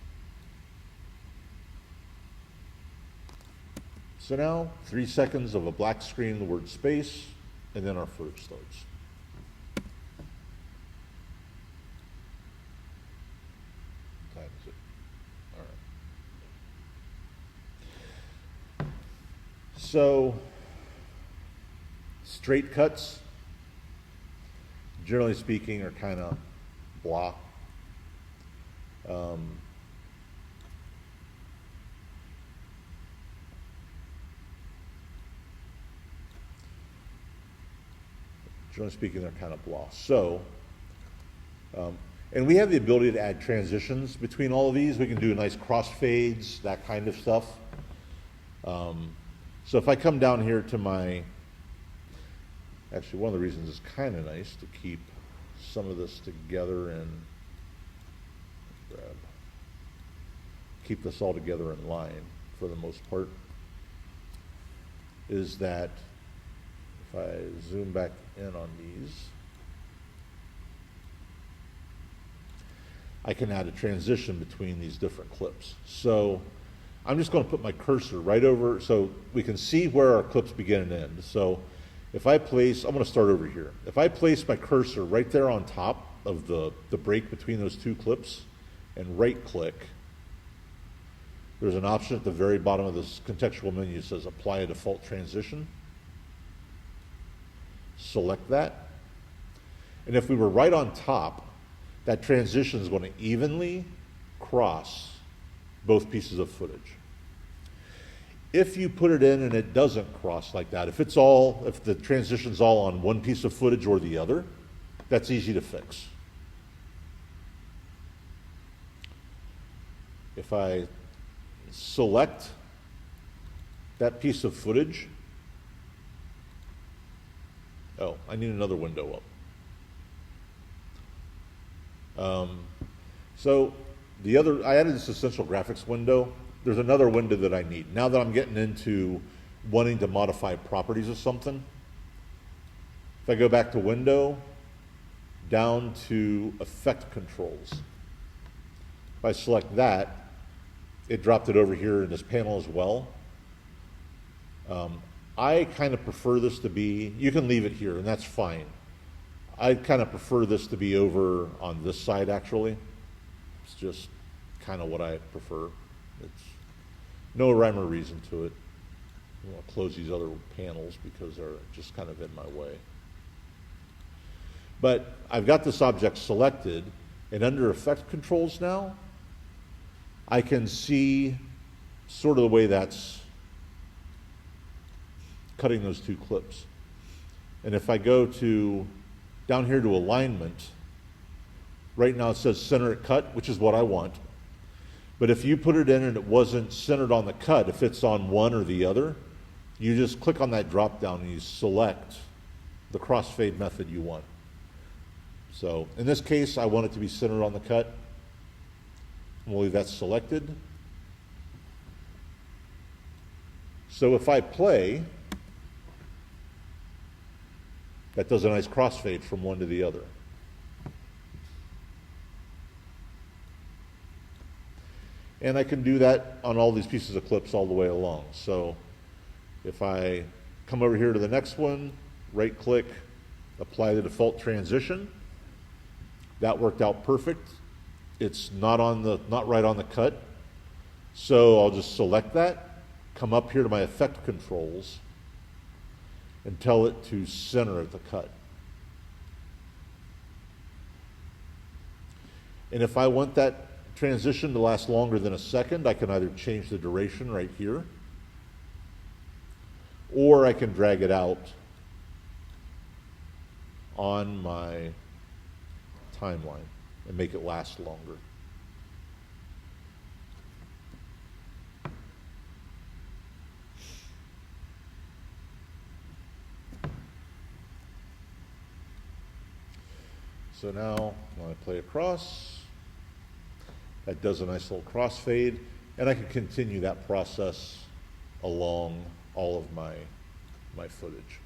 So now 3 seconds of a black screen, the word space, and then our footage starts. What time is it? All right. So, straight cuts, generally speaking, are kind of blah. Generally speaking, they're kind of blah. So, and we have the ability to add transitions between all of these. We can do nice crossfades, that kind of stuff. So if I come down here to my, actually one of the reasons it's kind of nice to keep some of this together and keep this all together in line for the most part, is that if I zoom back in on these, I can add a transition between these different clips. So I'm just going to put my cursor right over so we can see where our clips begin and end. So if I place, I'm going to start over here. If I place my cursor right there on top of the break between those two clips and right click, there's an option at the very bottom of this contextual menu that says apply a default transition. Select that. And if we were right on top, that transition is going to evenly cross both pieces of footage. If you put it in and it doesn't cross like that, if the transition's all on one piece of footage or the other, that's easy to fix. If I select that piece of footage, oh, I need another window up. So I added this Essential Graphics window. There's another window that I need. Now that I'm getting into wanting to modify properties of something, if I go back to Window, down to Effect Controls, if I select that, it dropped it over here in this panel as well. I kind of prefer this to be, you can leave it here and that's fine. I kind of prefer this to be over on this side actually. It's just kind of what I prefer. It's no rhyme or reason to it. I want to close these other panels because they're just kind of in my way. But I've got this object selected, and under Effect Controls now, I can see sort of the way that's cutting those two clips. And if I go down here to Alignment, right now it says Center at Cut, which is what I want. But if you put it in and it wasn't centered on the cut, if it's on one or the other, you just click on that drop down and you select the crossfade method you want. So in this case, I want it to be centered on the cut. We'll leave that selected. So if I play, that does a nice crossfade from one to the other. And I can do that on all these pieces of clips all the way along. So if I come over here to the next one, right click, apply the default transition. That worked out perfect. It's not right on the cut. So I'll just select that, come up here to my effect controls, and tell it to center at the cut. And if I want that transition to last longer than a second, I can either change the duration right here, or I can drag it out on my timeline and make it last longer. So now when I play across, that does a nice little crossfade, and I can continue that process along all of my footage.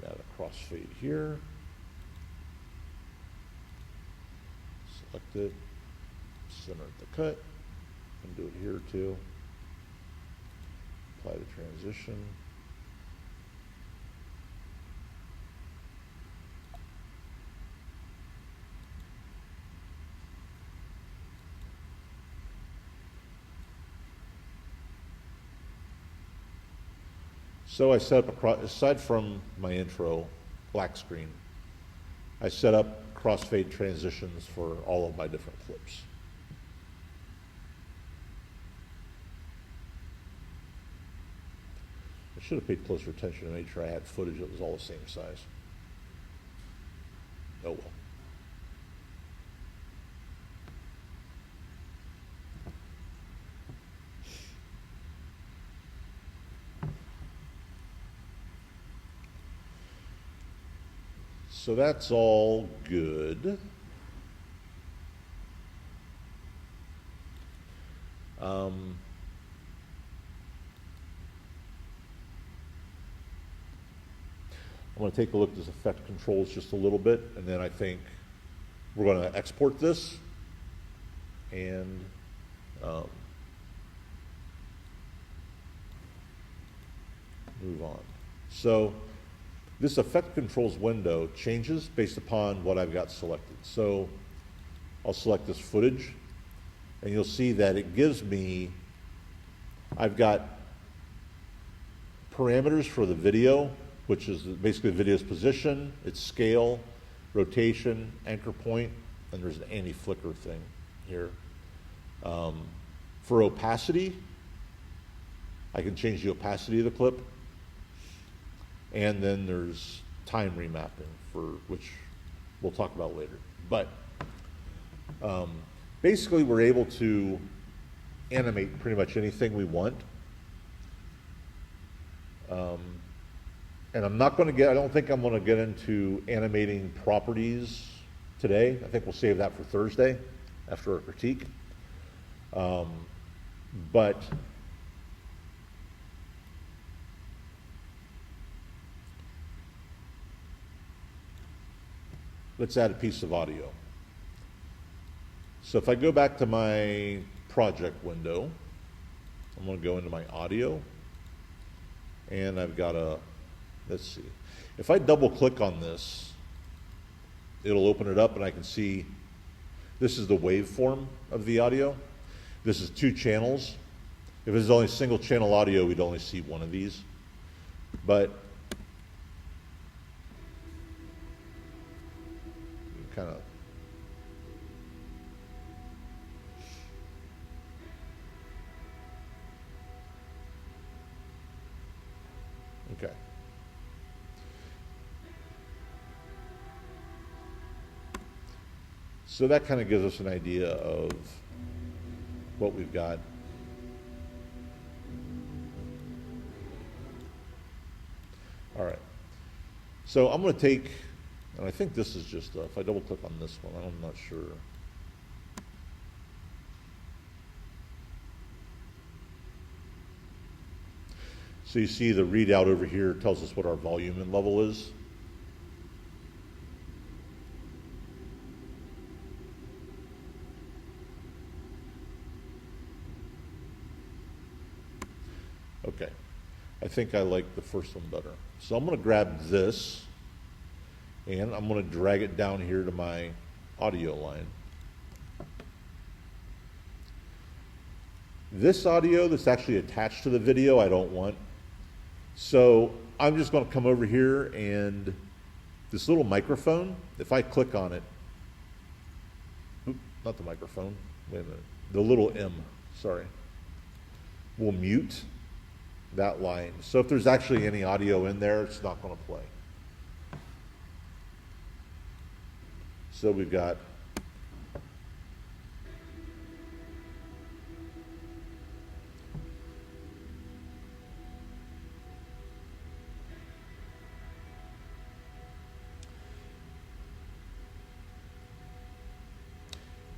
Add a crossfade here. Select it, center at the cut, and do it here too. Apply the transition. So I set up, aside from my intro, black screen, I set up crossfade transitions for all of my different clips. I should have paid closer attention to make sure I had footage that was all the same size. Oh well. So that's all good. I'm going to take a look at this effect controls just a little bit, and then I think we're going to export this and move on. So this effect controls window changes based upon what I've got selected. So I'll select this footage, and you'll see that it gives me, I've got parameters for the video, which is basically the video's position, its scale, rotation, anchor point, and there's an anti-flicker thing here. For opacity, I can change the opacity of the clip. And then there's time remapping, for which we'll talk about later. But basically, we're able to animate pretty much anything we want. And I'm not going to get, I don't think I'm going to get into animating properties today. I think we'll save that for Thursday after our critique. But let's add a piece of audio. So if I go back to my project window, I'm going to go into my audio, and I've got a, let's see. If I double click on this, it'll open it up and I can see this is the waveform of the audio. This is 2 channels. If it's only single channel audio, we'd only see one of these. But kind of okay. So that kind of gives us an idea of what we've got. All right. So I'm going to take, and I think this is just, if I double click on this one, I'm not sure. So you see the readout over here tells us what our volume and level is. Okay, I think I like the first one better. So I'm going to grab this, and I'm going to drag it down here to my audio line. This audio that's actually attached to the video I don't want. So I'm just going to come over here, and this little microphone, if I click on it, not the microphone, wait a minute, the little M, sorry, will mute that line. So if there's actually any audio in there, it's not going to play. So we've got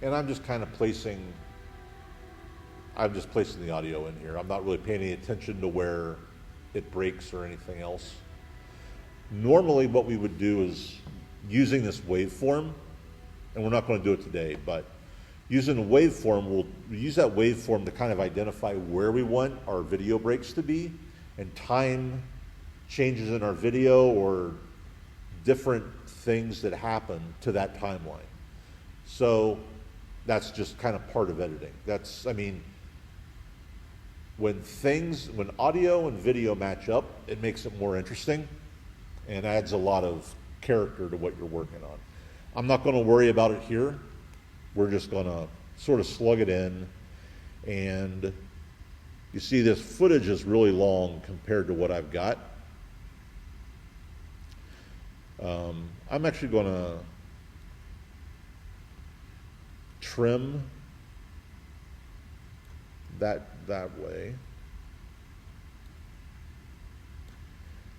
and I'm just placing the audio in here. I'm not really paying any attention to where it breaks or anything else. Normally what we would do is using this waveform, and we're not going to do it today, but using the waveform, we'll use that waveform to kind of identify where we want our video breaks to be, and time changes in our video or different things that happen to that timeline. So that's just kind of part of editing. That's, I mean, when audio and video match up, it makes it more interesting and adds a lot of character to what you're working on. I'm not going to worry about it here. We're just going to sort of slug it in, and You see this footage is really long compared to what I've got. I'm actually going to trim that way.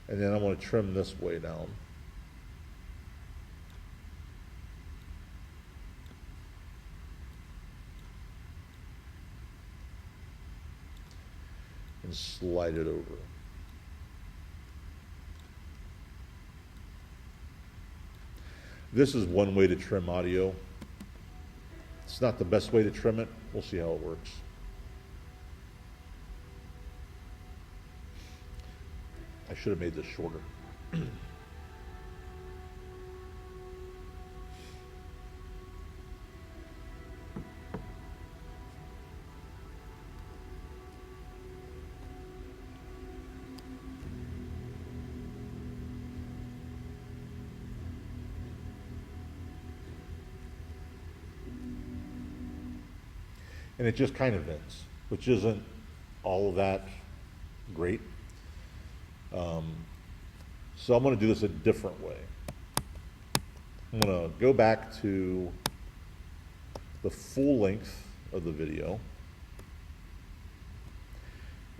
And then I want to trim this way down. And slide it over. This is one way to trim audio. It's not the best way to trim it. We'll see how it works. I should have made this shorter. And it just kind of ends, which isn't all that great. So I'm going to do this a different way. I'm going to go back to the full length of the video,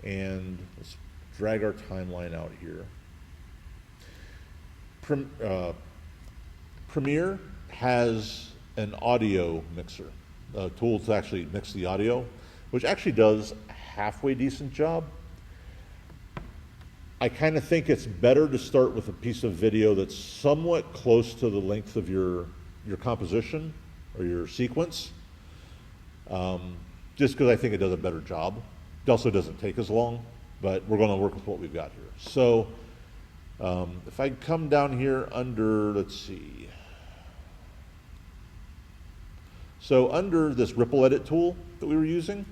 and let's drag our timeline out here. Premiere has an audio mixer, a tool to actually mix the audio, which actually does a halfway decent job. I kind of think it's better to start with a piece of video that's somewhat close to the length of your composition or your sequence, just because I think it does a better job. It also doesn't take as long, but we're going to work with what we've got here. So if I come down here under, let's see. So under this ripple edit tool that we were using,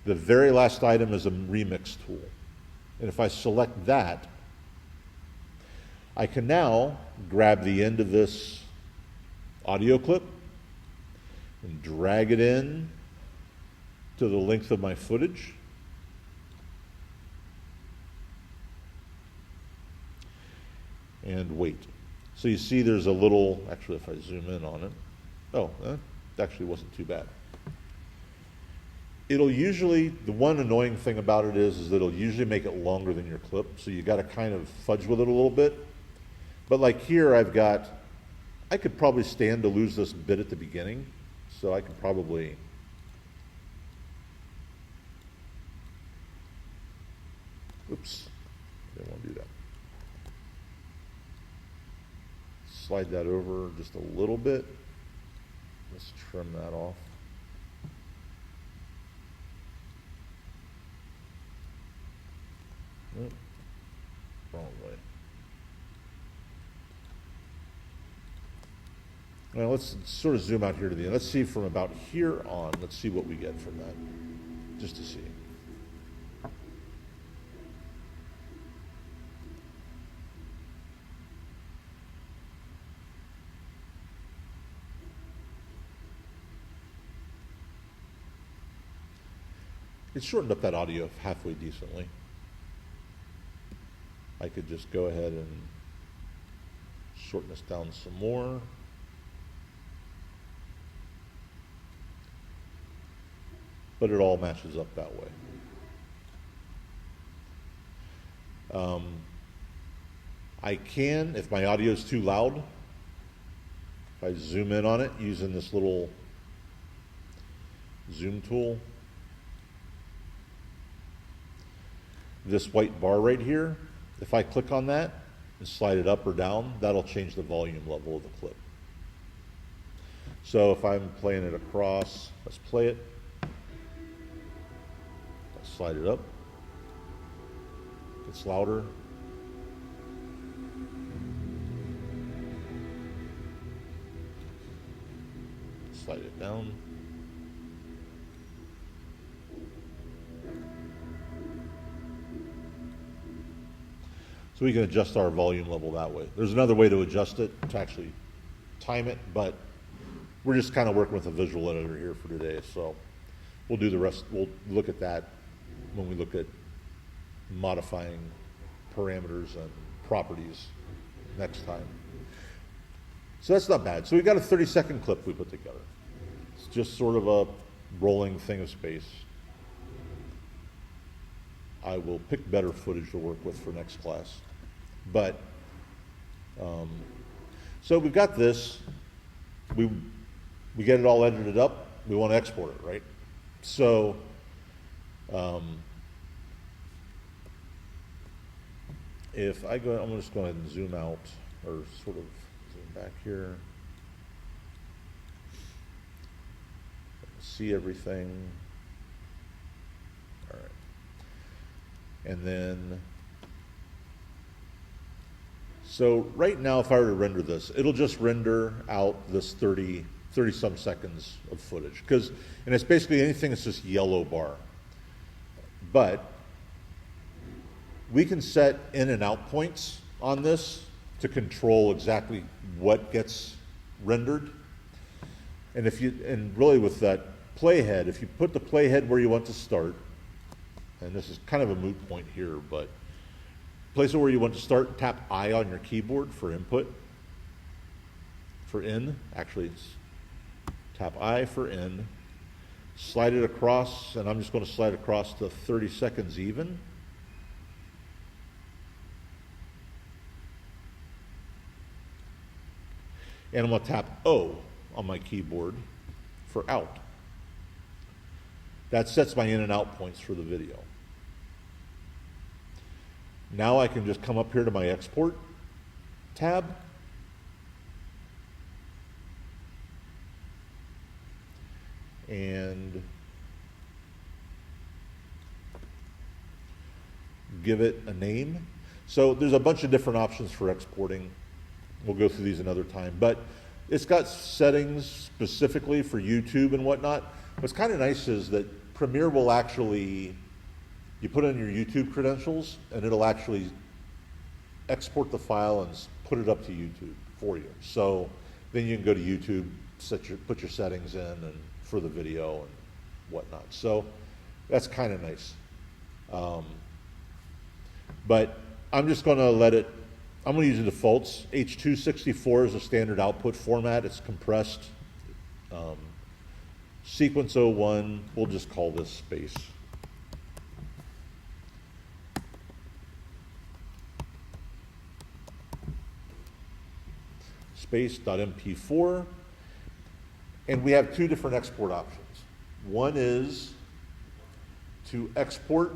the very last item is a remix tool. And if I select that, I can now grab the end of this audio clip and drag it in to the length of my footage. And wait. So you see there's a little, actually if I zoom in on it, oh, that actually wasn't too bad. It'll usually, the one annoying thing about it is that it'll usually make it longer than your clip, so you got to kind of fudge with it a little bit. But like here I've got, I could probably stand to lose this bit at the beginning, so I could probably, oops, didn't want to do that. Slide that over just a little bit. Let's trim that off. Wrong way. Now let's sort of zoom out here to the end. Let's see from about here on, let's see what we get from that, just to see. It shortened up that audio halfway decently. I could just go ahead and shorten this down some more. But it all matches up that way. I can, if my audio is too loud, if I zoom in on it using this little zoom tool, this white bar right here, if I click on that and slide it up or down, that'll change the volume level of the clip. So if I'm playing it across, let's play it. Let's slide it up. It's louder. Slide it down. So we can adjust our volume level that way. There's another way to adjust it, to actually time it, but we're just kind of working with a visual editor here for today. So we'll do the rest, we'll look at that when we look at modifying parameters and properties next time. So that's not bad. So we've got a 30-second clip we put together. It's just sort of a rolling thing of space. I will pick better footage to work with for next class. But, so we've got this. We get it all edited up. We want to export it, right? So, if I go, I'm just going to zoom out, or sort of zoom back here. See everything. All right. And then, so right now, if I were to render this, it'll just render out this 30 some seconds of footage. And it's basically anything that's just yellow bar. But we can set in and out points on this to control exactly what gets rendered. And really with that playhead, if you put the playhead where you want to start, and this is kind of a moot point here, but place it where you want to start, tap I on your keyboard for input. For in, actually it's tap I for in, slide it across, and I'm just going to slide across to 30 seconds even. And I'm going to tap O on my keyboard for out. That sets my in and out points for the video. Now I can just come up here to my export tab. And give it a name. So there's a bunch of different options for exporting. We'll go through these another time, but it's got settings specifically for YouTube and whatnot. What's kind of nice is that Premiere will actually, you put in your YouTube credentials and it'll actually export the file and put it up to YouTube for you. So then you can go to YouTube, put your settings in and for the video and whatnot. So that's kind of nice. But I'm just going to I'm going to use the defaults. H.264 is a standard output format. It's compressed. Sequence 01, we'll just call this space. Space.mp4. And we have two different export options. One is to export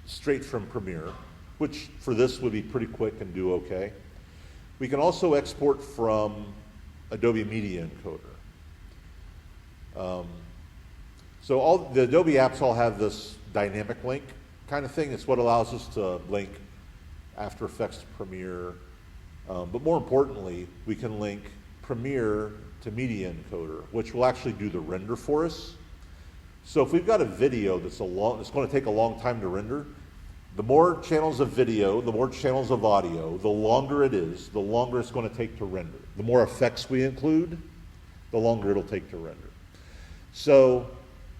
straight from Premiere, which for this would be pretty quick and do okay. We can also export from Adobe Media Encoder. So all the Adobe apps all have this dynamic link kind of thing. It's what allows us to link After Effects to Premiere. But more importantly, we can link Premiere to Media Encoder, which will actually do the render for us. So if we've got a video that's going to take a long time to render, the more channels of video, the more channels of audio, the longer it is, the longer it's going to take to render. The more effects we include, the longer it'll take to render. So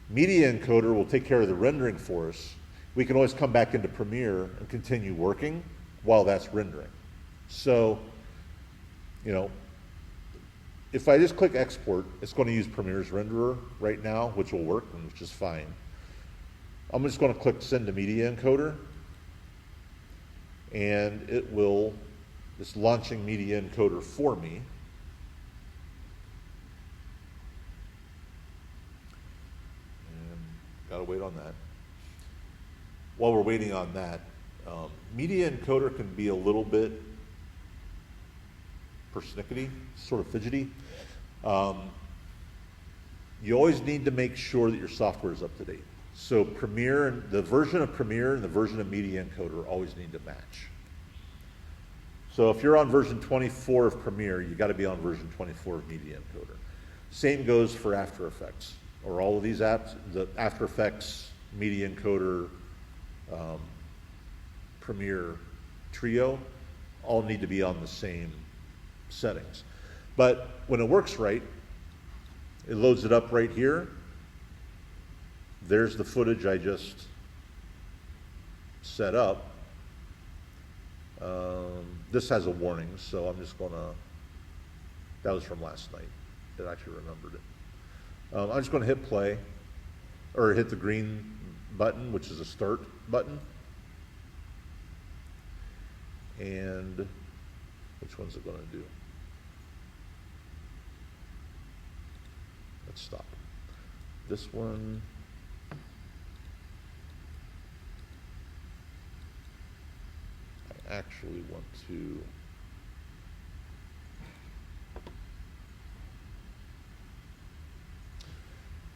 Media Encoder will take care of the rendering for us. We can always come back into Premiere and continue working while that's rendering. So, if I just click export, it's going to use Premiere's renderer right now, which will work, which is fine. I'm just going to click send to Media Encoder, and it's launching Media Encoder for me. And gotta wait on that. While we're waiting on that, Media Encoder can be a little bit persnickety, sort of fidgety. You always need to make sure that your software is up to date. So Premiere, the version of Premiere and the version of Media Encoder always need to match. So if you're on version 24 of Premiere, you got to be on version 24 of Media Encoder. Same goes for After Effects, or all of these apps, the After Effects, Media Encoder, Premiere trio, all need to be on the same settings. But when it works right, it loads it up right here. There's the footage I just set up. This has a warning, so I'm just gonna, that was from last night. It actually remembered it. I'm just gonna hit play, or hit the green button, which is a start button. And which one's it gonna do? Let's stop. This one. I actually want to.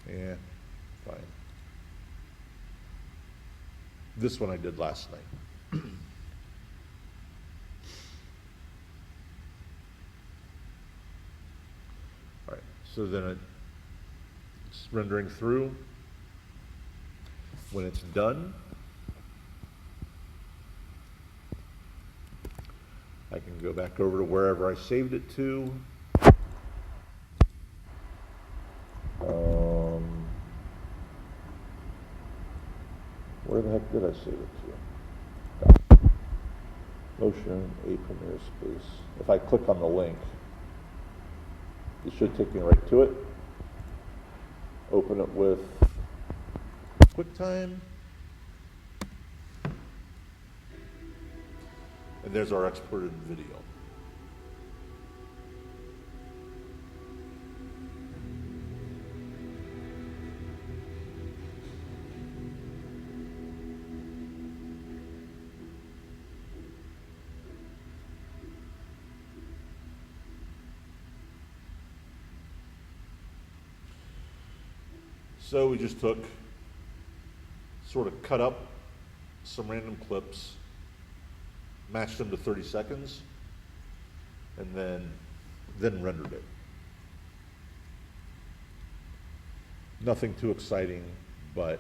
Yeah, fine. This one I did last night. All right, so then it's rendering through. When it's done, I can go back over to wherever I saved it to. Where the heck did I save it to? Motion, A Premiere Space. If I click on the link, it should take me right to it. Open it with QuickTime. And there's our exported video. So we just took, sort of cut up some random clips, matched them to 30 seconds, and then rendered it. Nothing too exciting, but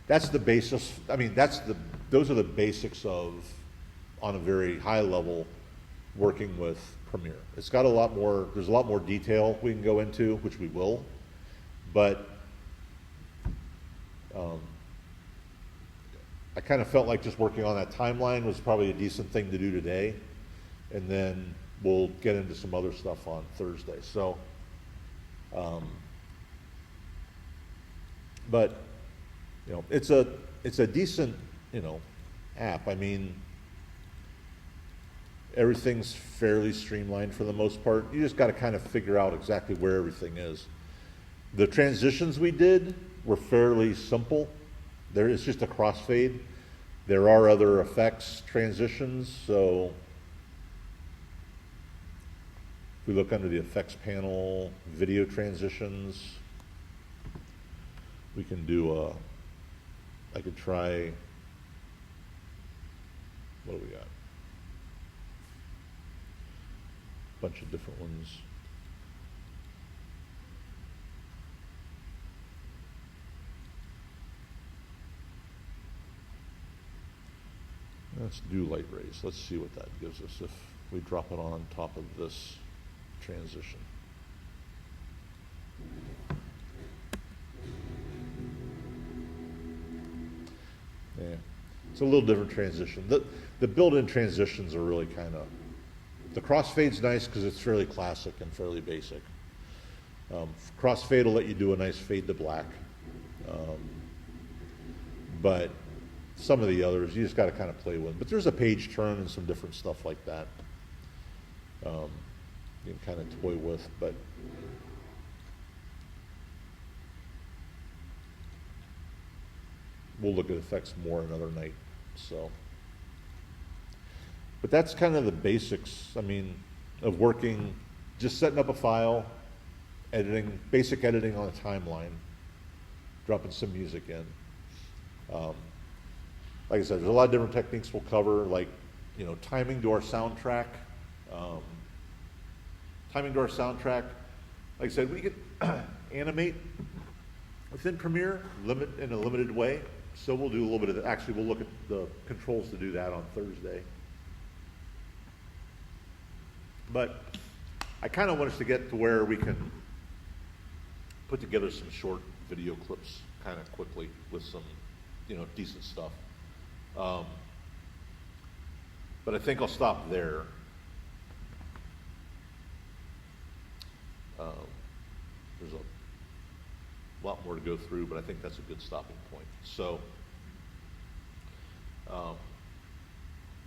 that's the basis. I mean, those are the basics of, on a very high level, working with Premiere. It's got a lot more, there's a lot more detail we can go into, which we will, but I kind of felt like just working on that timeline was probably a decent thing to do today, and then we'll get into some other stuff on Thursday. So, but you know, it's a decent, you know, app. I mean, everything's fairly streamlined for the most part. You just got to kind of figure out exactly where everything is. The transitions we did were fairly simple. There is just a crossfade. There are other effects transitions, so if we look under the effects panel, video transitions, we can do I could try, what do we got? A bunch of different ones. Let's do light rays. Let's see what that gives us if we drop it on top of this transition. Yeah, it's a little different transition. The built-in transitions are really kind of, the crossfade's nice because it's fairly classic and fairly basic. Crossfade will let you do a nice fade to black. But some of the others, you just got to kind of play with. But there's a page turn and some different stuff like that you can kind of toy with. But we'll look at effects more another night. So, but that's kind of the basics. I mean, of working, just setting up a file, editing, basic editing on a timeline, dropping some music in. Like I said, there's a lot of different techniques we'll cover, like, you know, timing to our soundtrack. Like I said, we can animate within Premiere in a limited way. So we'll do a little bit of that. Actually, we'll look at the controls to do that on Thursday. But I kind of want us to get to where we can put together some short video clips kind of quickly with some, you know, decent stuff. Um, but I think I'll stop there. There's a lot more to go through, but I think that's a good stopping point. So,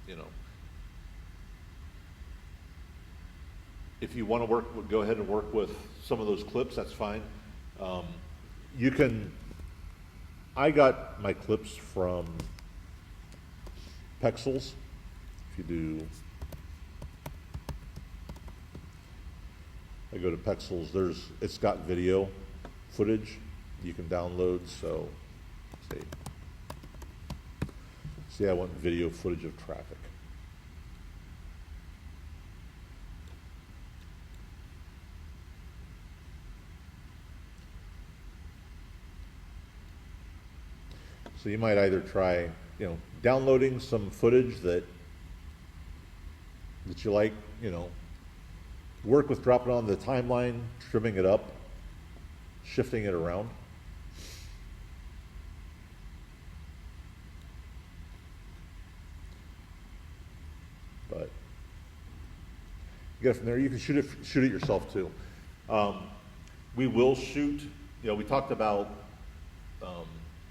you know, if you want to work, go ahead and work with some of those clips, that's fine. You can, I got my clips from Pexels. If you do, I go to Pexels, it's got video footage you can download, so, see I want video footage of traffic. So you might either try, downloading some footage that you like, work with dropping on the timeline, trimming it up, shifting it around. But you get it from there. You can shoot it yourself too. We will shoot. We talked about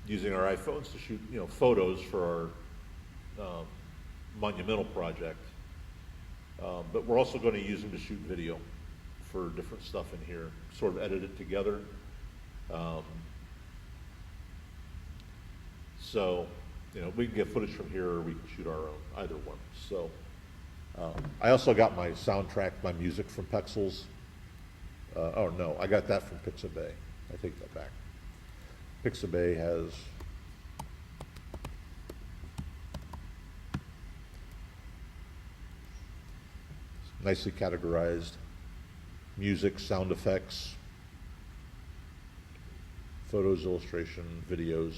using our iPhones to shoot, photos for our monumental project. But we're also going to use them to shoot video for different stuff in here, sort of edit it together. So, we can get footage from here or we can shoot our own, either one. So, I also got my soundtrack, my music from Pexels. Oh no, I got that from Pixabay. I take that back. Pixabay has nicely categorized music, sound effects, photos, illustration, videos.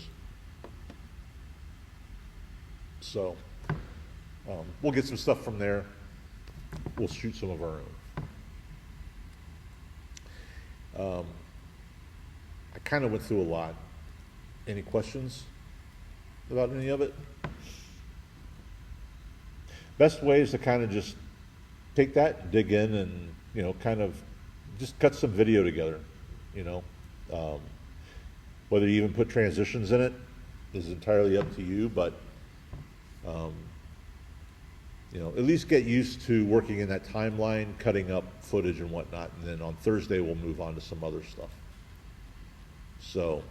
So we'll get some stuff from there. We'll shoot some of our own. I kind of went through a lot. Any questions about any of it? Best way is to kind of just take that, dig in, and kind of just cut some video together. Whether you even put transitions in it is entirely up to you, but at least get used to working in that timeline, cutting up footage and whatnot, and then on Thursday we'll move on to some other stuff. So